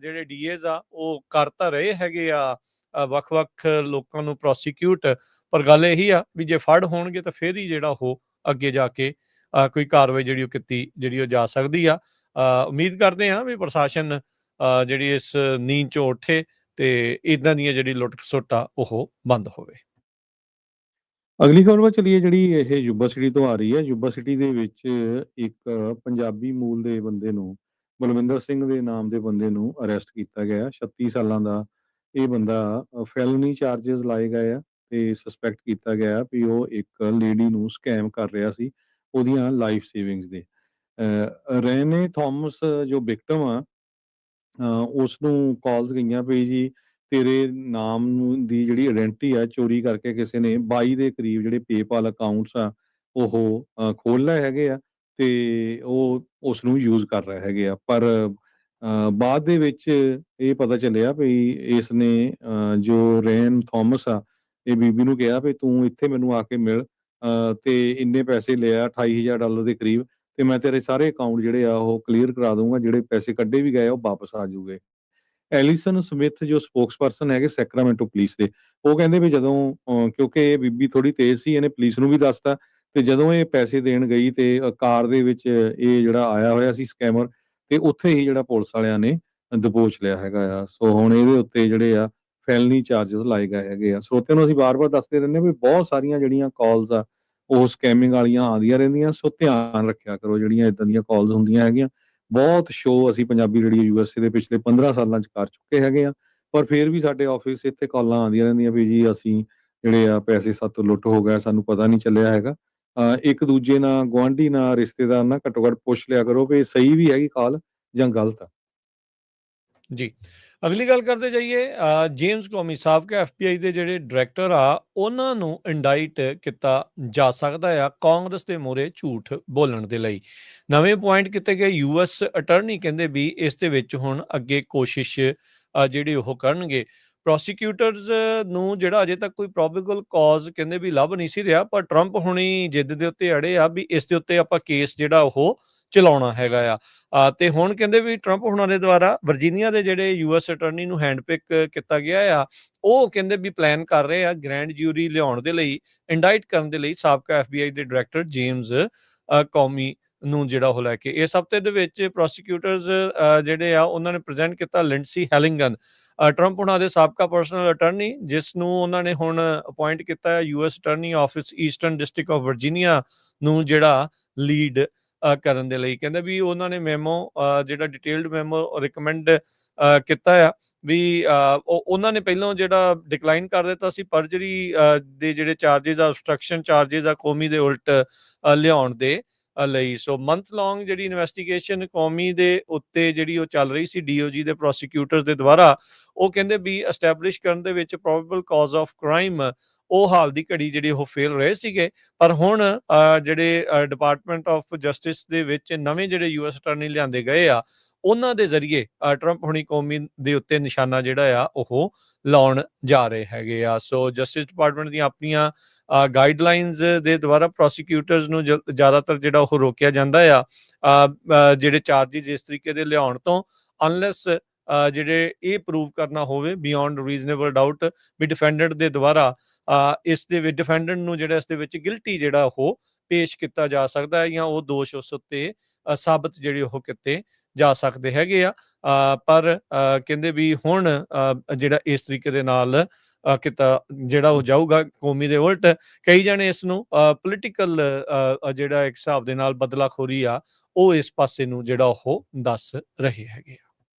ਜਿਹੜੇ ਡੀਏਜ਼ ਆ ਉਹ ਕਰ ਤਾਂ ਰਹੇ ਹੈਗੇ ਆ ਵੱਖ-ਵੱਖ ਲੋਕਾਂ ਨੂੰ ਪ੍ਰੋਸੀਕਿਊਟ। ਪਰ ਗੱਲ ਇਹੀ ਆ ਵੀ ਜੇ ਫੜ ਹੋਣਗੇ ਤਾਂ ਫਿਰ ਹੀ ਜਿਹੜਾ ਉਹ ਅੱਗੇ ਜਾ ਕੇ ਕੋਈ ਕਾਰਵਾਈ ਜਿਹੜੀ ਉਹ ਕੀਤੀ ਜਿਹੜੀ ਉਹ ਜਾ ਸਕਦੀ ਆ। ਉਮੀਦ ਕਰਦੇ ਹਾਂ ਵੀ ਪ੍ਰਸ਼ਾਸਨ ਜਿਹੜੀ ਇਸ ਨੀਂਦ ਚੋਂ ਉੱਠੇ ਤੇ ਇਦਾਂ ਦੀਆਂ ਜਿਹੜੀ ਲੁੱਟ ਖਸੁੱਟ ਆ ਉਹ ਬੰਦ ਹੋਵੇ। ਅਗਲੀ ਖਬਰ ਵੱਲ ਚਲੀਏ ਜਿਹੜੀ ਇਹ ਯੂਬਾ ਸਿਟੀ ਤੋਂ ਆ ਰਹੀ ਹੈ। ਯੂਬਾ ਸਿਟੀ ਦੇ ਵਿੱਚ ਇੱਕ ਪੰਜਾਬੀ ਮੂਲ ਦੇ ਬੰਦੇ ਨੂੰ, ਬਲਵਿੰਦਰ ਸਿੰਘ ਦੇ ਨਾਮ ਦੇ ਬੰਦੇ ਨੂੰ ਅਰੈਸਟ ਕੀਤਾ ਗਿਆ। 36 ਸਾਲਾਂ ਦਾ ਇਹ ਬੰਦਾ ਫੈਲਨੀ ਚਾਰजेस ਲਾਏ ਗਏ ਆ ਤੇ ਸਸਪੈਕਟ ਕੀਤਾ ਗਿਆ ਵੀ ਉਹ ਇੱਕ ਲੇਡੀ ਨੂੰ ਸਕੈਮ ਕਰ ਰਿਹਾ ਸੀ ਉਹਦੀਆਂ ਲਾਈਫ ਸੇਵਿੰਗਸ ਦੇ। ਰੈਨੇ ਥਾਮਸ ਜੋ ਵਿਕਟਮ ਆ, ਉਸ ਨੂੰ ਕਾਲਸ ਗਈਆਂ ਵੀ ਜੀ ਤੇਰੇ ਨਾਮ ਨੂੰ ਦੀ ਜਿਹੜੀ ਆਇਡੈਂਟੀ ਆ ਚੋਰੀ ਕਰਕੇ ਕਿਸੇ ਨੇ 22 ਦੇ ਕਰੀਬ ਜਿਹੜੇ ਪੇਪਾਲ ਅਕਾਊਂਟਸ ਆ ਉਹ ਖੋਲ ਲਏ ਹੈਗੇ ਆ ਤੇ ਉਹ ਉਸ ਨੂੰ ਯੂਜ਼ ਕਰ ਰਹੇ ਹੈਗੇ ਆ। ਪਰ ਬਾਅਦ ਦੇ ਵਿੱਚ ਇਹ ਪਤਾ ਚੱਲਿਆ ਵੀ ਇਸ ਨੇ ਜੋ ਰੇਨ ਥਾਮਸ ਆ, ਇਹ ਬੀਬੀ ਨੂੰ ਕਿਹਾ ਵੀ ਤੂੰ ਇੱਥੇ ਮੈਨੂੰ ਆ ਕੇ ਮਿਲ ਤੇ ਇੰਨੇ ਪੈਸੇ ਲਿਆ $28,000 ਦੇ ਕਰੀਬ ਤੇ ਮੈਂ ਤੇਰੇ ਸਾਰੇ ਅਕਾਊਂਟ ਜਿਹੜੇ ਆ ਉਹ ਕਲੀਅਰ ਕਰਾ ਦੂੰਗਾ, ਜਿਹੜੇ ਪੈਸੇ ਕੱਢੇ ਵੀ ਗਏ ਉਹ ਵਾਪਸ ਆ ਜੂਗੇ। ਐਲੀਸਨ ਸਮਿਥ ਜੋ ਸਪੋਕਸਪਰਸਨ ਹੈਗੇ ਸੈਕਰਾਮੈਂਟੋ ਪੁਲਿਸ ਦੇ, ਉਹ ਕਹਿੰਦੇ ਵੀ ਜਦੋਂ ਕਿਉਂਕਿ ਇਹ ਬੀਬੀ ਥੋੜੀ ਤੇਜ਼ ਸੀ, ਇਹਨੇ ਪੁਲਿਸ ਨੂੰ ਵੀ ਦੱਸਤਾ ਤੇ ਜਦੋਂ ਇਹ ਪੈਸੇ ਦੇਣ ਗਈ ਤੇ ਕਾਰ ਦੇ ਵਿੱਚ ਇਹ ਜਿਹੜਾ ਆਇਆ ਹੋਇਆ ਸੀ ਸਕੈਮਰ ਤੇ ਉੱਥੇ ਹੀ ਜਿਹੜਾ ਪੁਲਿਸ ਵਾਲਿਆਂ ਨੇ ਦਬੋਚ ਲਿਆ ਹੈਗਾ ਆ। ਸੋ ਹੁਣ ਇਹਦੇ ਉੱਤੇ ਜਿਹੜੇ ਆ ਫੈਲਨੀ ਚਾਰजेस ਲਾਏ ਗਏ ਹੈਗੇ ਆ। ਸਰੋਤਿਆਂ ਨੂੰ ਅਸੀਂ ਵਾਰ-ਵਾਰ ਦੱਸਦੇ ਰਹਿੰਦੇ ਵੀ ਬਹੁਤ ਸਾਰੀਆਂ ਜਿਹੜੀਆਂ ਕਾਲਸ ਆ ਉਹ ਸਕੈਮਿੰਗ ਵਾਲੀਆਂ ਆਉਂਦੀਆਂ ਰਹਿੰਦੀਆਂ। ਸੋ ਧਿਆਨ ਰੱਖਿਆ ਕਰੋ ਜਿਹੜੀਆਂ ਇਦਾਂ ਦੀਆਂ ਕਾਲਸ ਹੁੰਦੀਆਂ ਹੈਗੀਆਂ। ਬਹੁਤ ਸ਼ੋਅ ਅਸੀਂ ਪੰਜਾਬੀ ਰੇਡੀਓ ਯੂਐਸਏ ਦੇ ਪਿਛਲੇ 15 ਸਾਲਾਂ 'ਚ ਕਰ ਚੁੱਕੇ ਹੈਗੇ ਆ, ਪਰ ਫਿਰ ਵੀ ਸਾਡੇ ਆਫਿਸ ਇੱਥੇ ਕਾਲਾਂ ਆਉਂਦੀਆਂ ਰਹਿੰਦੀਆਂ ਵੀ ਜੀ ਅਸੀਂ ਜਿਹੜੇ ਆ ਪੈਸੇ ਸਾਤੋਂ ਲੁੱਟ ਹੋ ਗਿਆ, ਸਾਨੂੰ ਪਤਾ ਨਹੀਂ ਚੱਲਿਆ ਹੈਗਾ। ਇੱਕ ਦੂਜੇ ਨਾਲ, ਗੁਆਂਢੀ ਨਾਲ, ਰਿਸ਼ਤੇਦਾਰ ਨਾਲ ਘੱਟੋ ਘੱਟ ਪੁੱਛ ਲਿਆ ਕਰੋ ਵੀ ਇਹ ਸਹੀ ਵੀ ਹੈਗੀ ਕਾਲ ਜਾਂ ਗਲਤ ਆ। ਜੀ। ਅਗਲੀ ਗੱਲ ਕਰਦੇ ਜਾਈਏ, ਜੇਮਸ ਕੌਮੀ ਸਾਬਕਾ FBI ਦੇ ਜਿਹੜੇ ਡਾਇਰੈਕਟਰ ਆ, ਉਹਨਾਂ ਨੂੰ ਇੰਡਾਈਟ ਕੀਤਾ ਜਾ ਸਕਦਾ ਆ ਕਾਂਗਰਸ ਦੇ ਮੂਹਰੇ ਝੂਠ ਬੋਲਣ ਦੇ ਲਈ। ਨਵੇਂ ਅਪੁਆਇੰਟ ਕੀਤੇ ਗਏ US ਅਟਾਰਨੀ ਕਹਿੰਦੇ ਵੀ ਇਸ ਦੇ ਵਿੱਚ ਹੁਣ ਅੱਗੇ ਕੋਸ਼ਿਸ਼ ਜਿਹੜੀ ਉਹ ਕਰਨਗੇ। ਪ੍ਰੋਸੀਕਿਊਟਰਸ ਨੂੰ ਜਿਹੜਾ ਅਜੇ ਤੱਕ ਕੋਈ ਪ੍ਰੋਬੇਬਲ ਕਾਜ਼ ਕਹਿੰਦੇ ਵੀ ਲੱਭ ਨਹੀਂ ਸੀ ਰਿਹਾ, ਪਰ ਟਰੰਪ ਹੁਣੀ ਜਿੱਦ ਦੇ ਉੱਤੇ ਅੜੇ ਆ ਵੀ ਇਸ ਦੇ ਉੱਤੇ ਆਪਾਂ ਕੇਸ ਜਿਹੜਾ ਉਹ ਚਲਾਉਣਾ ਹੈਗਾ ਆ। ਤੇ ਹੁਣ ਕਹਿੰਦੇ ਵੀ ਟਰੰਪ ਹੁਣਾਂ ਦੇ ਦੁਆਰਾ ਵਰਜੀਨੀਆ ਦੇ ਜਿਹੜੇ US ਅਟਾਰਨੀ ਨੂੰ ਹੈਂਡ ਪਿਕ ਕੀਤਾ ਗਿਆ ਆ, ਉਹ ਕਹਿੰਦੇ ਵੀ ਪਲਾਨ ਕਰ ਰਹੇ ਆ ਗ੍ਰੈਂਡ ਜਿਊਰੀ ਲਿਆਉਣ ਦੇ ਲਈ, ਇੰਡਾਈਟ ਕਰਨ ਦੇ ਲਈ ਸਾਬਕਾ FBI ਦੇ ਡਾਇਰੈਕਟਰ ਜੇਮਸ ਕੌਮੀ ਨੂੰ ਜਿਹੜਾ ਉਹ ਲੈ ਕੇ। ਇਸ ਹਫਤੇ ਦੇ ਵਿੱਚ ਪ੍ਰੋਸੀਕਿਊਟਰਸ ਜਿਹੜੇ ਆ ਉਹਨਾਂ ਨੇ ਪ੍ਰੈਜ਼ੈਂਟ ਕੀਤਾ ਲਿੰਡਸੀ ਹੈਲਿੰਗਨ, ਟਰੰਪ ਹੁਣਾਂ ਦੇ ਸਾਬਕਾ ਪਰਸਨਲ ਅਟਾਰਨੀ, ਜਿਸ ਨੂੰ ਉਹਨਾਂ ਨੇ ਹੁਣ ਅਪੁਆਇੰਟ ਕੀਤਾ ਹੈ US attorney office eastern district of Virginia ਨੂੰ ਜਿਹੜਾ ਲੀਡ ਕਰਨ ਦੇ ਲਈ। ਕਹਿੰਦੇ ਵੀ ਉਹਨਾਂ ਨੇ ਮੈਮੋ ਜਿਹੜਾ ਡਿਟੇਲਡ ਮੈਮੋ ਰਿਕਮੈਂਡ ਕੀਤਾ ਆ ਵੀ ਉਹਨਾਂ ਨੇ ਪਹਿਲਾਂ ਜਿਹੜਾ ਡਿਕਲਾਈਨ ਕਰ ਦਿੱਤਾ ਸੀ ਪਰਜਰੀ ਦੇ ਜਿਹੜੇ ਚਾਰजेस ਆ, obstruction ਚਾਰजेस ਆ ਕੌਮੀ ਦੇ ਉਲਟ ਲਿਆਉਣ ਦੇ ਲਈ। ਸੋ ਮੰਥ ਲੌਂਗ ਜਿਹੜੀ ਇਨਵੈਸਟੀਗੇਸ਼ਨ ਕੌਮੀ ਦੇ ਉੱਤੇ ਜਿਹੜੀ ਉਹ ਚੱਲ ਰਹੀ ਸੀ DOJ ਦੇ ਪ੍ਰੋਸੀਕਿਊਟਰ ਦੇ ਦੁਆਰਾ, ਉਹ ਕਹਿੰਦੇ ਵੀ ਐਸਟੈਬਲਿਸ਼ ਕਰਨ ਦੇ ਵਿੱਚ ਪ੍ਰੋਬੇਬਲ ਕਾਜ਼ ਆਫ ਕ੍ਰਾਈਮ ਉਹ ਹਾਲ ਦੀ ਘੜੀ ਜਿਹੜੀ ਉਹ ਫੇਲ ਰਹੇ ਸੀਗੇ। ਪਰ ਹੁਣ ਜਿਹੜੇ ਡਿਪਾਰਟਮੈਂਟ ਆਫ ਜਸਟਿਸ ਦੇ ਵਿੱਚ ਨਵੇਂ ਜਿਹੜੇ US ਅਟਾਰਨੀ ਲਿਆਂਦੇ ਗਏ ਆ, ਉਹਨਾਂ ਦੇ ਜ਼ਰੀਏ ਟਰੰਪ ਹੁਣੀ ਕੌਮੀ ਦੇ ਉੱਤੇ ਨਿਸ਼ਾਨਾ ਜਿਹੜਾ ਆ ਉਹ ਲਾਉਣ ਜਾ ਰਹੇ ਹੈਗੇ ਆ। ਸੋ ਜਸਟਿਸ ਡਿਪਾਰਟਮੈਂਟ ਦੀਆਂ ਆਪਣੀਆਂ ਗਾਈਡਲਾਈਨਸ ਦੇ ਦੁਆਰਾ ਪ੍ਰੋਸੀਕਿਊਟਰਸ ਨੂੰ ਜ਼ਿਆਦਾਤਰ ਜਿਹੜਾ ਉਹ ਰੋਕਿਆ ਜਾਂਦਾ ਆ ਜਿਹੜੇ ਚਾਰजेस ਇਸ ਤਰੀਕੇ ਦੇ ਲਿਆਉਣ ਤੋਂ, ਅਨਲੈਸ ਜਿਹੜੇ ਇਹ ਪ੍ਰੂਵ ਕਰਨਾ ਹੋਵੇ ਬਿਯੋਂਡ ਰੀਜ਼ਨੇਬਲ ਡਾਊਟ ਵੀ ਡਿਫੈਂਡੈਂਟ ਦੇ ਦੁਆਰਾ ਇਸ ਦੇ ਵਿੱਚ ਡਿਫੈਂਡੈਂਟ ਨੂੰ ਜਿਹੜਾ ਇਸ ਦੇ ਵਿੱਚ ਗਿਲਟੀ ਜਿਹੜਾ ਉਹ ਪੇਸ਼ ਕੀਤਾ ਜਾ ਸਕਦਾ ਹੈ, ਜਾਂ ਉਹ ਦੋਸ਼ ਉਸ ਉੱਤੇ ਸਾਬਤ ਜਿਹੜੇ ਉਹ ਕੀਤੇ ਜਾ ਸਕਦੇ ਹੈਗੇ ਆ। ਪਰ ਕਹਿੰਦੇ ਵੀ ਹੁਣ ਜਿਹੜਾ ਇਸ ਤਰੀਕੇ ਦੇ ਨਾਲ ਕੀਤਾ ਜਿਹੜਾ ਉਹ ਜਾਊਗਾ ਕੌਮੀ ਦੇ ਉਲਟ, ਕਈ ਜਣੇ ਇਸ ਨੂੰ ਪੋਲੀਟੀਕਲ ਜਿਹੜਾ ਇੱਕ ਹਿਸਾਬ ਦੇ ਨਾਲ ਬਦਲਾਖੋਰੀ ਆ, ਉਹ ਇਸ ਪਾਸੇ ਨੂੰ ਜਿਹੜਾ ਉਹ ਦੱਸ ਰਹੇ ਹੈਗੇ ਆ।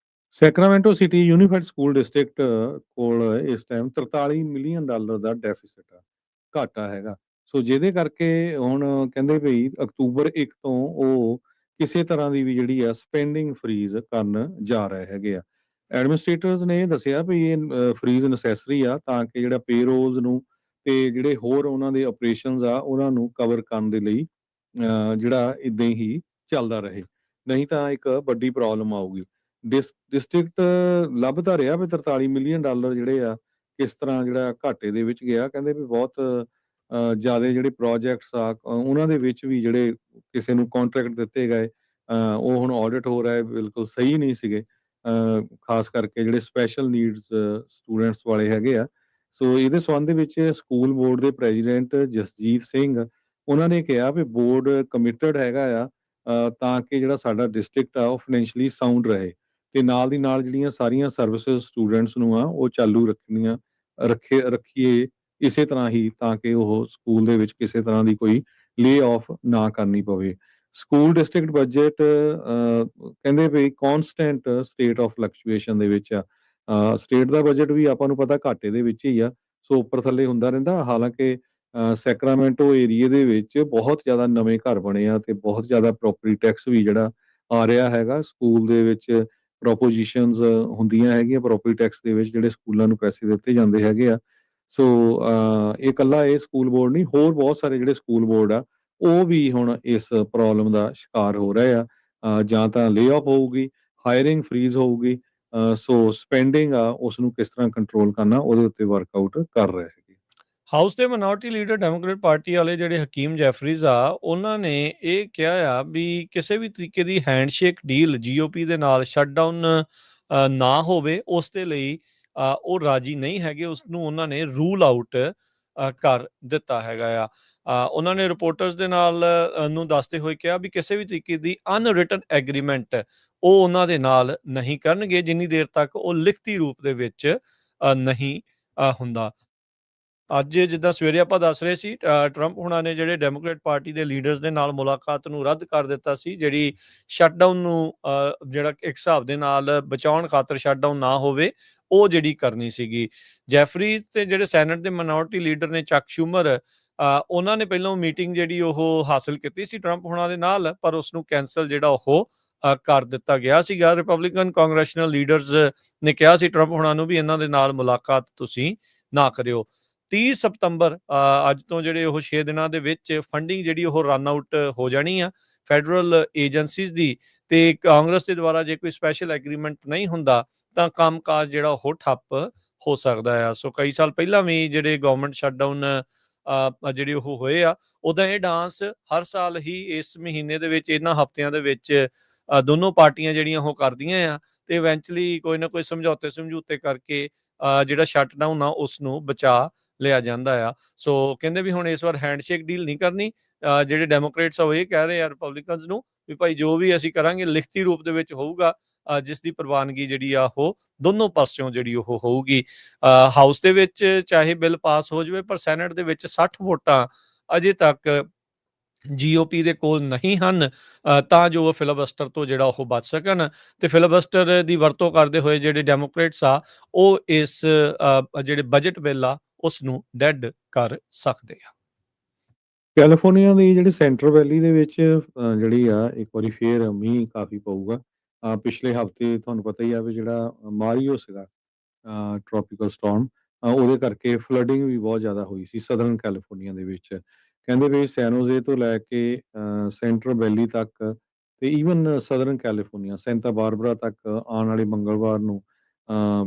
Sacramento city unified school district ਕੋਲ ਇਸ ਟਾਈਮ $43 ਮਿਲੀਅਨ ਦਾ ਡੈਫਿਸਿਟ ਆ, ਘਾਟਾ ਹੈਗਾ। ਸੋ ਜਿਹਦੇ ਕਰਕੇ ਹੁਣ ਕਹਿੰਦੇ ਵੀ ਅਕਤੂਬਰ 1 ਤੋਂ ਉਹ ਕਿਸੇ ਤਰ੍ਹਾਂ ਦੀ ਵੀ ਜਿਹੜੀ ਆ ਸਪੈਂਡਿੰਗ ਫਰੀਜ਼ ਕਰਨ ਜਾ ਰਹੇ ਹੈਗੇ ਆ। ਐਡਮਿਨਿਸਟ੍ਰੇਟਰਸ ਨੇ ਇਹ ਦੱਸਿਆ ਵੀ ਇਹ ਫਰੀਜ਼ ਨੈਸੈਸਰੀ ਆ ਤਾਂ ਕਿ ਜਿਹੜਾ ਪੇਰੋਲਸ ਨੂੰ ਤੇ ਜਿਹੜੇ ਹੋਰ ਉਹਨਾਂ ਦੇ ਆਪਰੇਸ਼ਨਸ ਆ ਉਹਨਾਂ ਨੂੰ ਕਵਰ ਕਰਨ ਦੇ ਲਈ ਜਿਹੜਾ ਇਦਾਂ ਹੀ ਚੱਲਦਾ ਰਹੇ, ਨਹੀਂ ਤਾਂ ਇੱਕ ਵੱਡੀ ਪ੍ਰੋਬਲਮ ਆਊਗੀ। ਡਿਸਟ੍ਰਿਕਟ ਲੱਭਦਾ ਰਿਹਾ ਵੀ $43 ਮਿਲੀਅਨ ਜਿਹੜੇ ਆ ਕਿਸ ਤਰ੍ਹਾਂ ਜਿਹੜਾ ਘਾਟੇ ਦੇ ਵਿੱਚ ਗਿਆ। ਕਹਿੰਦੇ ਵੀ ਬਹੁਤ ਜ਼ਿਆਦਾ ਜਿਹੜੇ ਪ੍ਰੋਜੈਕਟਸ ਆ ਉਹਨਾਂ ਦੇ ਵਿੱਚ ਵੀ ਜਿਹੜੇ ਕਿਸੇ ਨੂੰ ਕੰਟਰੈਕਟ ਦਿੱਤੇ ਗਏ ਉਹ ਹੁਣ ਆਡਿਟ ਹੋ ਰਿਹਾ ਹੈ, ਬਿਲਕੁਲ ਸਹੀ ਨਹੀਂ ਸੀਗੇ, ਖਾਸ ਕਰਕੇ ਜਿਹੜੇ ਸਪੈਸ਼ਲ ਨੀਡਸ ਸਟੂਡੈਂਟਸ ਵਾਲੇ ਹੈਗੇ ਆ। ਸੋ ਇਹਦੇ ਸੰਬੰਧ ਦੇ ਵਿੱਚ ਸਕੂਲ ਬੋਰਡ ਦੇ ਪ੍ਰੈਜ਼ੀਡੈਂਟ ਜਸਜੀਤ ਸਿੰਘ ਉਹਨਾਂ ਨੇ ਕਿਹਾ ਵੀ ਬੋਰਡ ਕਮਿਟਡ ਹੈਗਾ ਆ ਤਾਂ ਕਿ ਜਿਹੜਾ ਸਾਡਾ ਡਿਸਟ੍ਰਿਕਟ ਆ ਉਹ ਫਾਈਨੈਂਸ਼ੀਅਲੀ ਸਾਊਂਡ ਰਹੇ ਤੇ ਨਾਲ ਦੀ ਨਾਲ ਜਿਹੜੀਆਂ ਸਾਰੀਆਂ ਸਰਵਿਸਿਜ਼ ਸਟੂਡੈਂਟਸ ਨੂੰ ਆ ਉਹ ਚਾਲੂ ਰੱਖੀਏ ਇਸੇ ਤਰ੍ਹਾਂ ਹੀ, ਤਾਂ ਕਿ ਉਹ ਸਕੂਲ ਦੇ ਵਿੱਚ ਕਿਸੇ ਤਰ੍ਹਾਂ ਦੀ ਕੋਈ ਲੇ ਆਫ ਨਾ ਕਰਨੀ ਪਵੇ। ਸਕੂਲ ਡਿਸਟ੍ਰਿਕਟ ਬਜਟ ਕਹਿੰਦੇ ਵੀ ਕਨਸਟੈਂਟ ਸਟੇਟ ਆਫ ਫਲਕਚੁਏਸ਼ਨ ਦੇ ਵਿੱਚ ਆ। ਸਟੇਟ ਦਾ ਬਜਟ ਵੀ ਆਪਾਂ ਨੂੰ ਪਤਾ ਘਾਟੇ ਦੇ ਵਿੱਚ ਹੀ ਆ, ਸੋ ਉੱਪਰ ਥੱਲੇ ਹੁੰਦਾ ਰਹਿੰਦਾ। ਹਾਲਾਂਕਿ ਸੈਕਰਾਮੈਂਟੋ ਏਰੀਏ ਦੇ ਵਿੱਚ ਬਹੁਤ ਜ਼ਿਆਦਾ ਨਵੇਂ ਘਰ ਬਣੇ ਆ ਤੇ ਬਹੁਤ ਜ਼ਿਆਦਾ ਪ੍ਰੋਪਰਟੀ ਟੈਕਸ ਵੀ ਜਿਹੜਾ ਆ ਰਿਹਾ ਹੈਗਾ। ਸਕੂਲ ਦੇ ਵਿੱਚ ਪ੍ਰੋਪੋਜੀਸ਼ਨਸ ਹੁੰਦੀਆਂ ਹੈਗੀਆਂ ਪ੍ਰੋਪਰਟੀ ਟੈਕਸ ਦੇ ਵਿੱਚ, ਜਿਹੜੇ ਸਕੂਲਾਂ ਨੂੰ ਪੈਸੇ ਦਿੱਤੇ ਜਾਂਦੇ ਹੈਗੇ ਆ। ਸੋ ਇਹ ਇਕੱਲਾ ਇਹ ਸਕੂਲ ਬੋਰਡ ਨਹੀਂ, ਹੋਰ ਬਹੁਤ ਸਾਰੇ ਜਿਹੜੇ ਸਕੂਲ ਬੋਰਡ ਆ ਉਹ ਵੀ ਹੁਣ ਇਸ ਪ੍ਰੋਬਲਮ ਦਾ ਸ਼ਿਕਾਰ ਹੋ ਰਹੇ ਆ। ਜਾਂ ਤਾਂ ਲੇ ਆਫ ਹੋਊਗੀ, ਹਾਇਰਿੰਗ ਫਰੀਜ਼ ਹੋਊਗੀ। ਸੋ ਸਪੈਂਡਿੰਗ ਆ ਉਸ ਨੂੰ ਕਿਸ ਤਰ੍ਹਾਂ ਕੰਟਰੋਲ ਕਰਨਾ ਉਹਦੇ ਉੱਤੇ ਵਰਕਆਊਟ ਕਰ ਰਹੇ ਹੈਗੇ। ਹਾਊਸ ਦੇ ਮਿਨੋਰਟੀ ਲੀਡਰ ਡੈਮੋਕ੍ਰੇਟ ਪਾਰਟੀ ਵਾਲੇ ਜਿਹੜੇ ਹਕੀਮ ਜੈਫਰੀਜ਼ ਆ, ਉਹਨਾਂ ਨੇ ਇਹ ਕਿਹਾ ਆ ਵੀ ਕਿਸੇ ਵੀ ਤਰੀਕੇ ਦੀ ਹੈਂਡਸ਼ੇਕ ਡੀਲ GOP ਦੇ ਨਾਲ ਸ਼ਟਡਾਊਨ ਨਾ ਹੋਵੇ, ਉਸ ਦੇ ਲਈ ਉਹ ਰਾਜੀ ਨਹੀਂ ਹੈਗੇ। ਉਸ ਨੂੰ ਉਹਨਾਂ ਨੇ ਰੂਲ ਆਊਟ ਕਰ ਦਿੱਤਾ ਹੈਗਾ ਆ। ਉਹਨਾਂ ਨੇ ਰਿਪੋਰਟਰਸ ਦੇ ਨਾਲ ਨੂੰ ਦੱਸਦੇ ਹੋਏ ਕਿਹਾ ਵੀ ਕਿਸੇ ਵੀ ਤਰੀਕੇ ਦੀ ਅਨਰਿਟਨ ਐਗਰੀਮੈਂਟ ਉਹ ਉਹਨਾਂ ਦੇ ਨਾਲ ਨਹੀਂ ਕਰਨਗੇ ਜਿੰਨੀ ਦੇਰ ਤੱਕ ਉਹ ਲਿਖਤੀ ਰੂਪ ਦੇ ਵਿੱਚ ਨਹੀਂ ਹੁੰਦਾ। ਅੱਜ ਜਿੱਦਾਂ ਸਵੇਰੇ ਆਪਾਂ ਦੱਸ ਰਹੇ ਸੀ, ਟਰੰਪ ਹੁਣਾਂ ਨੇ ਜਿਹੜੇ ਡੈਮੋਕ੍ਰੇਟ ਪਾਰਟੀ ਦੇ ਲੀਡਰਸ ਦੇ ਨਾਲ ਮੁਲਾਕਾਤ ਨੂੰ ਰੱਦ ਕਰ ਦਿੱਤਾ ਸੀ, ਜਿਹੜੀ ਸ਼ਟਡਾਊਨ ਨੂੰ ਜਿਹੜਾ ਇੱਕ ਹਿਸਾਬ ਦੇ ਨਾਲ ਬਚਾਉਣ ਖਾਤਰ ਸ਼ਟਡਾਊਨ ਨਾ ਹੋਵੇ ਉਹ ਜਿਹੜੀ ਕਰਨੀ ਸੀਗੀ। ਜੈਫਰੀਜ਼ ਤੇ ਜਿਹੜੇ ਸੈਨੇਟ ਦੇ ਮਿਨੋਰਟੀ ਲੀਡਰ ਨੇ ਚੱਕ ਸ਼ੂਮਰ, ਉਹਨਾਂ ਨੇ ਪਹਿਲਾਂ ਮੀਟਿੰਗ ਜਿਹੜੀ ਉਹ ਹਾਸਲ ਕੀਤੀ ਸੀ ਟਰੰਪ ਹੁਣਾਂ ਦੇ ਨਾਲ, ਪਰ ਉਸ ਨੂੰ ਕੈਂਸਲ ਜਿਹੜਾ ਉਹ ਕਰ ਦਿੱਤਾ ਗਿਆ ਸੀਗਾ। ਰਿਪਬਲਿਕਨ ਕਾਂਗਰੈਸ਼ਨਲ ਲੀਡਰਸ ਨੇ ਕਿਹਾ ਸੀ ਟਰੰਪ ਹੁਣਾਂ ਨੂੰ ਵੀ ਇਹਨਾਂ ਦੇ ਨਾਲ ਮੁਲਾਕਾਤ ਤੁਸੀਂ ਨਾ ਕਰਿਓ। 30 ਸਤੰਬਰ ਅੱਜ ਤੋਂ ਜਿਹੜੇ ਉਹ 6 ਦਿਨਾਂ ਦੇ ਵਿੱਚ ਫੰਡਿੰਗ ਜਿਹੜੀ ਉਹ ਰਨ ਆਊਟ ਹੋ ਜਾਣੀ ਆ ਫੈਡਰਲ ਏਜੰਸੀਜ਼ ਦੀ, ਤੇ ਕਾਂਗਰਸ ਦੇ ਦੁਆਰਾ ਜੇ ਕੋਈ ਸਪੈਸ਼ਲ ਐਗਰੀਮੈਂਟ ਨਹੀਂ ਹੁੰਦਾ ਤਾਂ ਕੰਮਕਾਜ ਜਿਹੜਾ ਉਹ ਠੱਪ ਹੋ ਸਕਦਾ ਆ। ਸੋ ਕਈ ਸਾਲ ਪਹਿਲਾਂ ਵੀ ਜਿਹੜੇ ਗਵਰਨਮੈਂਟ ਸ਼ਟਡਾਊਨ ਜਿਹੜੇ ਉਹ ਹੋਏ ਆ, ਉਦਾਂ ਇਹ ਡਾਂਸ ਹਰ ਸਾਲ ਹੀ ਇਸ ਮਹੀਨੇ ਦੇ ਵਿੱਚ ਇਹਨਾਂ ਹਫ਼ਤਿਆਂ ਦੇ ਵਿੱਚ ਦੋਨੋਂ ਪਾਰਟੀਆਂ ਜਿਹੜੀਆਂ ਉਹ ਕਰਦੀਆਂ ਆ, ਤੇ ਇਵੈਂਚੁਅਲੀ ਕੋਈ ਨਾ ਕੋਈ ਸਮਝੌਤੇ ਕਰਕੇ ਜਿਹੜਾ ਸ਼ਟਡਾਊਨ ਆ ਉਸ ਨੂੰ ਬਚਾ ਲਿਆ ਜਾਂਦਾ ਆ। ਸੋ ਕਹਿੰਦੇ ਵੀ ਹੁਣ ਇਸ ਵਾਰ ਹੈਂਡਸ਼ੇਕ ਡੀਲ ਨਹੀਂ ਕਰਨੀ। ਜਿਹੜੇ ਡੈਮੋਕ੍ਰੇਟਸ ਆ ਉਹ ਇਹ ਕਹਿ ਰਹੇ ਆ ਰਿਪਬਲਿਕਨਸ ਨੂੰ ਵੀ ਭਾਈ ਜੋ ਵੀ ਅਸੀਂ ਕਰਾਂਗੇ ਲਿਖਤੀ ਰੂਪ ਦੇ ਵਿੱਚ ਹੋਊਗਾ, ਜਿਸ ਦੀ ਪ੍ਰਵਾਨਗੀ ਜਿਹੜੀ ਆ ਉਹ ਦੋਨੋਂ ਪਾਸਿਓਂ ਜਿਹੜੀ ਉਹ ਹੋਊਗੀ। ਹਾਊਸ ਦੇ ਵਿੱਚ ਚਾਹੇ ਬਿੱਲ ਪਾਸ ਹੋ ਜਾਵੇ, ਪਰ ਸੈਨੇਟ ਦੇ ਵਿੱਚ 60 ਵੋਟਾਂ ਅਜੇ ਤੱਕ GOP ਦੇ ਕੋਲ ਨਹੀਂ ਹਨ ਤਾਂ ਜੋ ਉਹ ਫਿਲਾਬਸਟਰ ਤੋਂ ਜਿਹੜਾ ਉਹ ਬਚ ਸਕਣ, ਤੇ ਫਿਲਾਬਸਟਰ ਦੀ ਵਰਤੋਂ ਕਰਦੇ ਹੋਏ ਜਿਹੜੇ ਡੈਮੋਕ੍ਰੇਟਸ ਆ ਉਹ ਇਸ ਜਿਹੜੇ ਬਜਟ ਬਿੱਲ ਆ ਉਸ ਨੂੰ ਡੈਡ ਕਰ ਸਕਦੇ ਆ। ਕੈਲੀਫੋਰਨੀਆ ਦੀ ਜਿਹੜੀ ਸੈਂਟਰਲ ਵੈਲੀ ਦੇ ਵਿੱਚ ਜਿਹੜੀ ਆ ਇੱਕ ਵਾਰੀ ਫੇਰ ਮੀਂਹ ਕਾਫੀ ਪਊਗਾ। ਪਿਛਲੇ ਹਫ਼ਤੇ ਤੁਹਾਨੂੰ ਪਤਾ ਹੀ ਆ ਵੀ ਜਿਹੜਾ ਮਾਰੀਓ ਸੀਗਾ ਟ੍ਰੋਪੀਕਲ ਸਟੋਰਮ, ਉਹਦੇ ਕਰਕੇ ਫਲੱਡਿੰਗ ਵੀ ਬਹੁਤ ਜ਼ਿਆਦਾ ਹੋਈ ਸੀ ਸਦਰਨ ਕੈਲੀਫੋਰਨੀਆ ਦੇ ਵਿੱਚ। ਕਹਿੰਦੇ ਵੀ ਸੈਨੋਜ਼ੇ ਤੋਂ ਲੈ ਕੇ ਸੈਂਟਰਲ ਵੈਲੀ ਤੱਕ ਤੇ even southern California Santa Barbara ਤੱਕ ਆਉਣ ਵਾਲੇ ਮੰਗਲਵਾਰ ਨੂੰ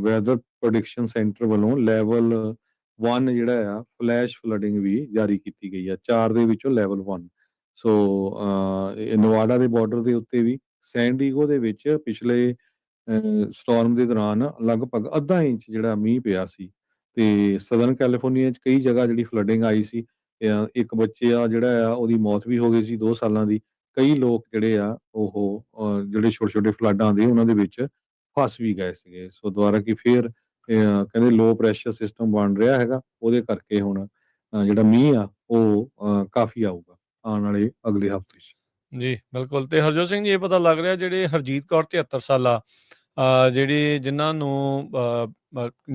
ਵੈਦਰ ਪ੍ਰੈਡਿਕਸ਼ਨ ਸੈਂਟਰ ਵੱਲੋਂ ਲੈਵਲ 1 ਜਿਹੜਾ ਆ ਫਲੈਸ਼ ਫਲੱਡਿੰਗ ਵੀ ਜਾਰੀ ਕੀਤੀ ਗਈ ਆ, 4 ਦੇ ਵਿੱਚੋਂ ਲੈਵਲ 1। ਸੋ ਨਵਾਡਾ ਦੇ ਬਾਰਡਰ ਦੇ ਉੱਤੇ ਵੀ ਸੈਨ ਡੀਗੋ ਦੇ ਵਿੱਚ ਪਿਛਲੇ ਸਟੋਰਮ ਦੇ ਦੌਰਾਨ ਲਗਭਗ ਅੱਧਾ ਇੰਚ ਜਿਹੜਾ ਮੀਂਹ ਪਿਆ ਸੀ, ਤੇ ਸਦਰਨ ਕੈਲੀਫੋਰਨੀਆ 'ਚ ਕਈ ਜਗ੍ਹਾ ਜਿਹੜੀ ਫਲੱਡਿੰਗ ਆਈ ਸੀ। ਇੱਕ ਬੱਚੇ ਆ ਜਿਹੜਾ ਆ ਉਹਦੀ ਮੌਤ ਵੀ ਹੋ ਗਈ ਸੀ 2 ਸਾਲਾਂ ਦੀ। ਕਈ ਲੋਕ ਜਿਹੜੇ ਆ ਉਹ ਜਿਹੜੇ ਛੋਟੇ-ਛੋਟੇ ਫਲੱਡ ਆਉਂਦੇ ਉਹਨਾਂ ਦੇ ਵਿੱਚ ਫਸ ਵੀ ਗਏ ਸੀਗੇ। ਸੋ ਦੁਬਾਰਾ ਕਿ ਫੇਰ ਕਹਿੰਦੇ ਲੋ ਪ੍ਰੈਸ਼ਰ ਸਿਸਟਮ ਬਣ ਰਿਹਾ ਹੈਗਾ, ਉਹਦੇ ਕਰਕੇ ਹੁਣ ਜਿਹੜਾ ਮੀਂਹ ਆ ਉਹ ਕਾਫੀ ਆਊਗਾ ਆਉਣ ਵਾਲੇ ਅਗਲੇ ਹਫ਼ਤੇ 'ਚ। ਜੀ ਬਿਲਕੁਲ। ਤੇ ਹਰਜੋਤ ਸਿੰਘ ਜੀ ਇਹ ਪਤਾ ਲੱਗ ਰਿਹਾ ਜਿਹੜੇ ਹਰਜੀਤ ਕੌਰ 73 ਸਾਲਾ ਜਿਹੜੇ ਜਿਨ੍ਹਾਂ ਨੂੰ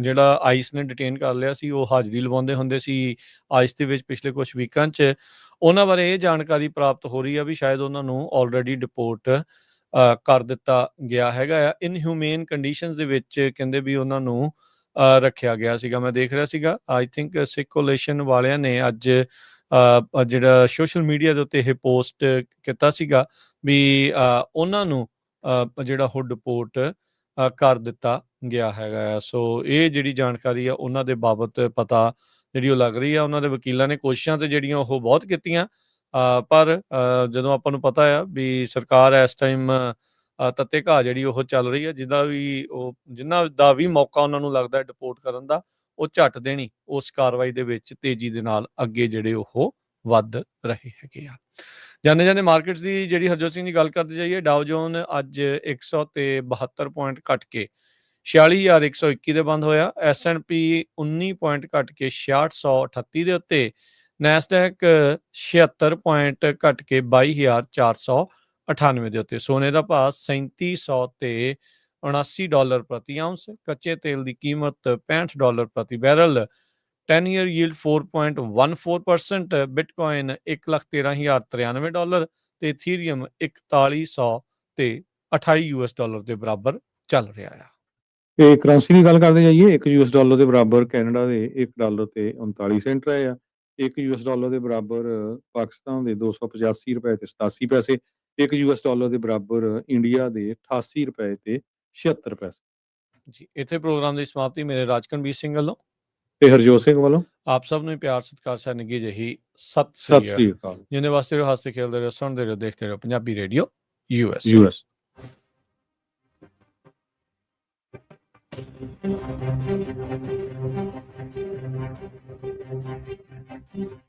ਜਿਹੜਾ ਆਈਸ ਨੇ ਡਿਟੇਨ ਕਰ ਲਿਆ ਸੀ, ਉਹ ਹਾਜ਼ਰੀ ਲਵਾਉਂਦੇ ਹੁੰਦੇ ਸੀ ਆਈਸ ਦੇ ਵਿੱਚ ਪਿਛਲੇ ਕੁਛ ਵੀਕਾਂ 'ਚ, ਉਹਨਾਂ ਬਾਰੇ ਇਹ ਜਾਣਕਾਰੀ ਪ੍ਰਾਪਤ ਹੋ ਰਹੀ ਆ ਵੀ ਸ਼ਾਇਦ ਉਹਨਾਂ ਨੂੰ ਆਲਰੇਡੀ ਡਿਪੋਰਟ ਕਰ ਦਿੱਤਾ ਗਿਆ ਹੈਗਾ ਆ। ਇਨਹਿਊਮੇਨ ਕੰਡੀਸ਼ਨਸ ਦੇ ਵਿੱਚ ਕਹਿੰਦੇ ਵੀ ਉਹਨਾਂ ਨੂੰ ਰੱਖਿਆ ਗਿਆ ਸੀਗਾ। ਮੈਂ ਦੇਖ ਰਿਹਾ ਸੀਗਾ ਆਈ ਥਿੰਕ ਸਿੱਖ ਕੋਲੇਸ਼ਨ ਵਾਲਿਆਂ ਨੇ ਅੱਜ ਜਿਹੜਾ ਸੋਸ਼ਲ ਮੀਡੀਆ ਦੇ ਉੱਤੇ ਇਹ ਪੋਸਟ ਕੀਤਾ ਸੀਗਾ ਵੀ ਉਹਨਾਂ ਨੂੰ ਜਿਹੜਾ ਉਹ ਡਿਪੋਰਟ ਕਰ ਦਿੱਤਾ ਗਿਆ ਹੈਗਾ ਆ। ਸੋ ਇਹ ਜਿਹੜੀ ਜਾਣਕਾਰੀ ਆ ਉਹਨਾਂ ਦੇ ਬਾਬਤ ਪਤਾ ਜਿਹੜੀ ਉਹ ਲੱਗ ਰਹੀ ਆ। ਉਹਨਾਂ ਦੇ ਵਕੀਲਾਂ ਨੇ ਕੋਸ਼ਿਸ਼ਾਂ ਤੇ ਜਿਹੜੀਆਂ ਉਹ ਬਹੁਤ ਕੀਤੀਆਂ, ਪਰ ਜਦੋਂ ਆਪਾਂ ਨੂੰ ਪਤਾ ਆ ਵੀ ਸਰਕਾਰ ਇਸ ਟਾਈਮ ਤੱਤੇ ਘਾਹ ਜਿਹੜੀ ਉਹ ਚੱਲ ਰਹੀ ਆ, ਜਿਨ੍ਹਾਂ ਦਾ ਵੀ ਮੌਕਾ ਉਹਨਾਂ ਨੂੰ ਲੱਗਦਾ ਡਿਪੋਰਟ ਕਰਨ ਦਾ, ਉਹ ਝੱਟ ਦੇਣੀ ਉਸ ਕਾਰਵਾਈ ਦੇ ਵਿੱਚ ਤੇਜ਼ੀ ਦੇ ਨਾਲ ਅੱਗੇ ਜਿਹੜੇ ਉਹ ਵੱਧ ਰਹੇ ਹੈਗੇ ਆ। ਜਾਂਦੇ ਮਾਰਕੀਟਸ ਦੀ ਜਿਹੜੀ ਹਰਜੋਤ ਸਿੰਘ ਦੀ ਗੱਲ ਕਰਦੇ ਜਾਈਏ, ਡਾਓ ਜੋਨ ਅੱਜ 172 ਪੁਆਇੰਟ ਘਟ ਕੇ 46,121 ਦੇ ਬੰਦ ਹੋਇਆ। S&P 19 ਪੁਆਇੰਟ ਘਟ ਕੇ 6638 ਦੇ ਉੱਤੇ, ਨੈਸਡੈਕ 76 ਪੁਆਇੰਟ ਘਟ ਕੇ 22,498 ਦੇ ਉੱਤੇ। ਸੋਨੇ ਦਾ ਭਾਅ 3700 ਤੇ $79 ਪ੍ਰਤੀ ਆਉਂਸ। ਕੱਚੇ ਤੇਲ ਦੀ ਕੀਮਤ $65 ਪ੍ਰਤੀ ਬੈਰਲ। 10 year yield 4.14%, ਬਿਟਕੋਇਨ $1,13,093 ਤੇ ਇਥੀਰੀਅਮ 4100 ਤੇ $28 ਦੇ ਬਰਾਬਰ ਚੱਲ ਰਿਹਾ ਆ। ਤੇ ਕਰੰਸੀ ਦੀ ਗੱਲ ਕਰਦੇ ਜਾਈਏ, $1 ਦੇ ਬਰਾਬਰ ਕੈਨੇਡਾ ਦੇ $1 ਤੇ 39 ਸੈਂਟ ਰਹੇ ਆ। $1 ਦੇ ਬਰਾਬਰ ਪਾਕਿਸਤਾਨ ਦੇ 285 ਰੁਪਏ ਤੇ 87 ਪੈਸੇ। $1 ਦੇ ਬਰਾਬਰ ਇੰਡੀਆ ਦੇ 88 ਰੁਪਏ ਤੇ 76 ਪੈਸੇ। ਜੀ ਇੱਥੇ ਪ੍ਰੋਗਰਾਮ ਦੀ ਸਮਾਪਤੀ ਮੇਰੇ ਰਾਜਕਨਵੀਰ ਸਿੰਘ ਵੱਲੋਂ ਤੇ ਹਰਜੋਤ ਸਿੰਘ ਵੱਲੋਂ ਆਪ ਸਭ ਨੂੰ ਪਿਆਰ ਸਤਿਕਾਰ ਸਹਿ ਨਿੱਘੀ ਜਿਹੀ ਸਤਿ ਸਤਿ ਸ੍ਰੀ ਸ੍ਰੀ ਅਕਾਲ। ਜਿੰਨੇ ਵਾਸਤੇ ਰਹੋ, ਹੱਸਦੇ ਖੇਡਦੇ ਰਹੋ, ਸੁਣਦੇ ਰਹੋ, ਦੇਖਦੇ ਰਹੋ Punjabi radio US। Thank you.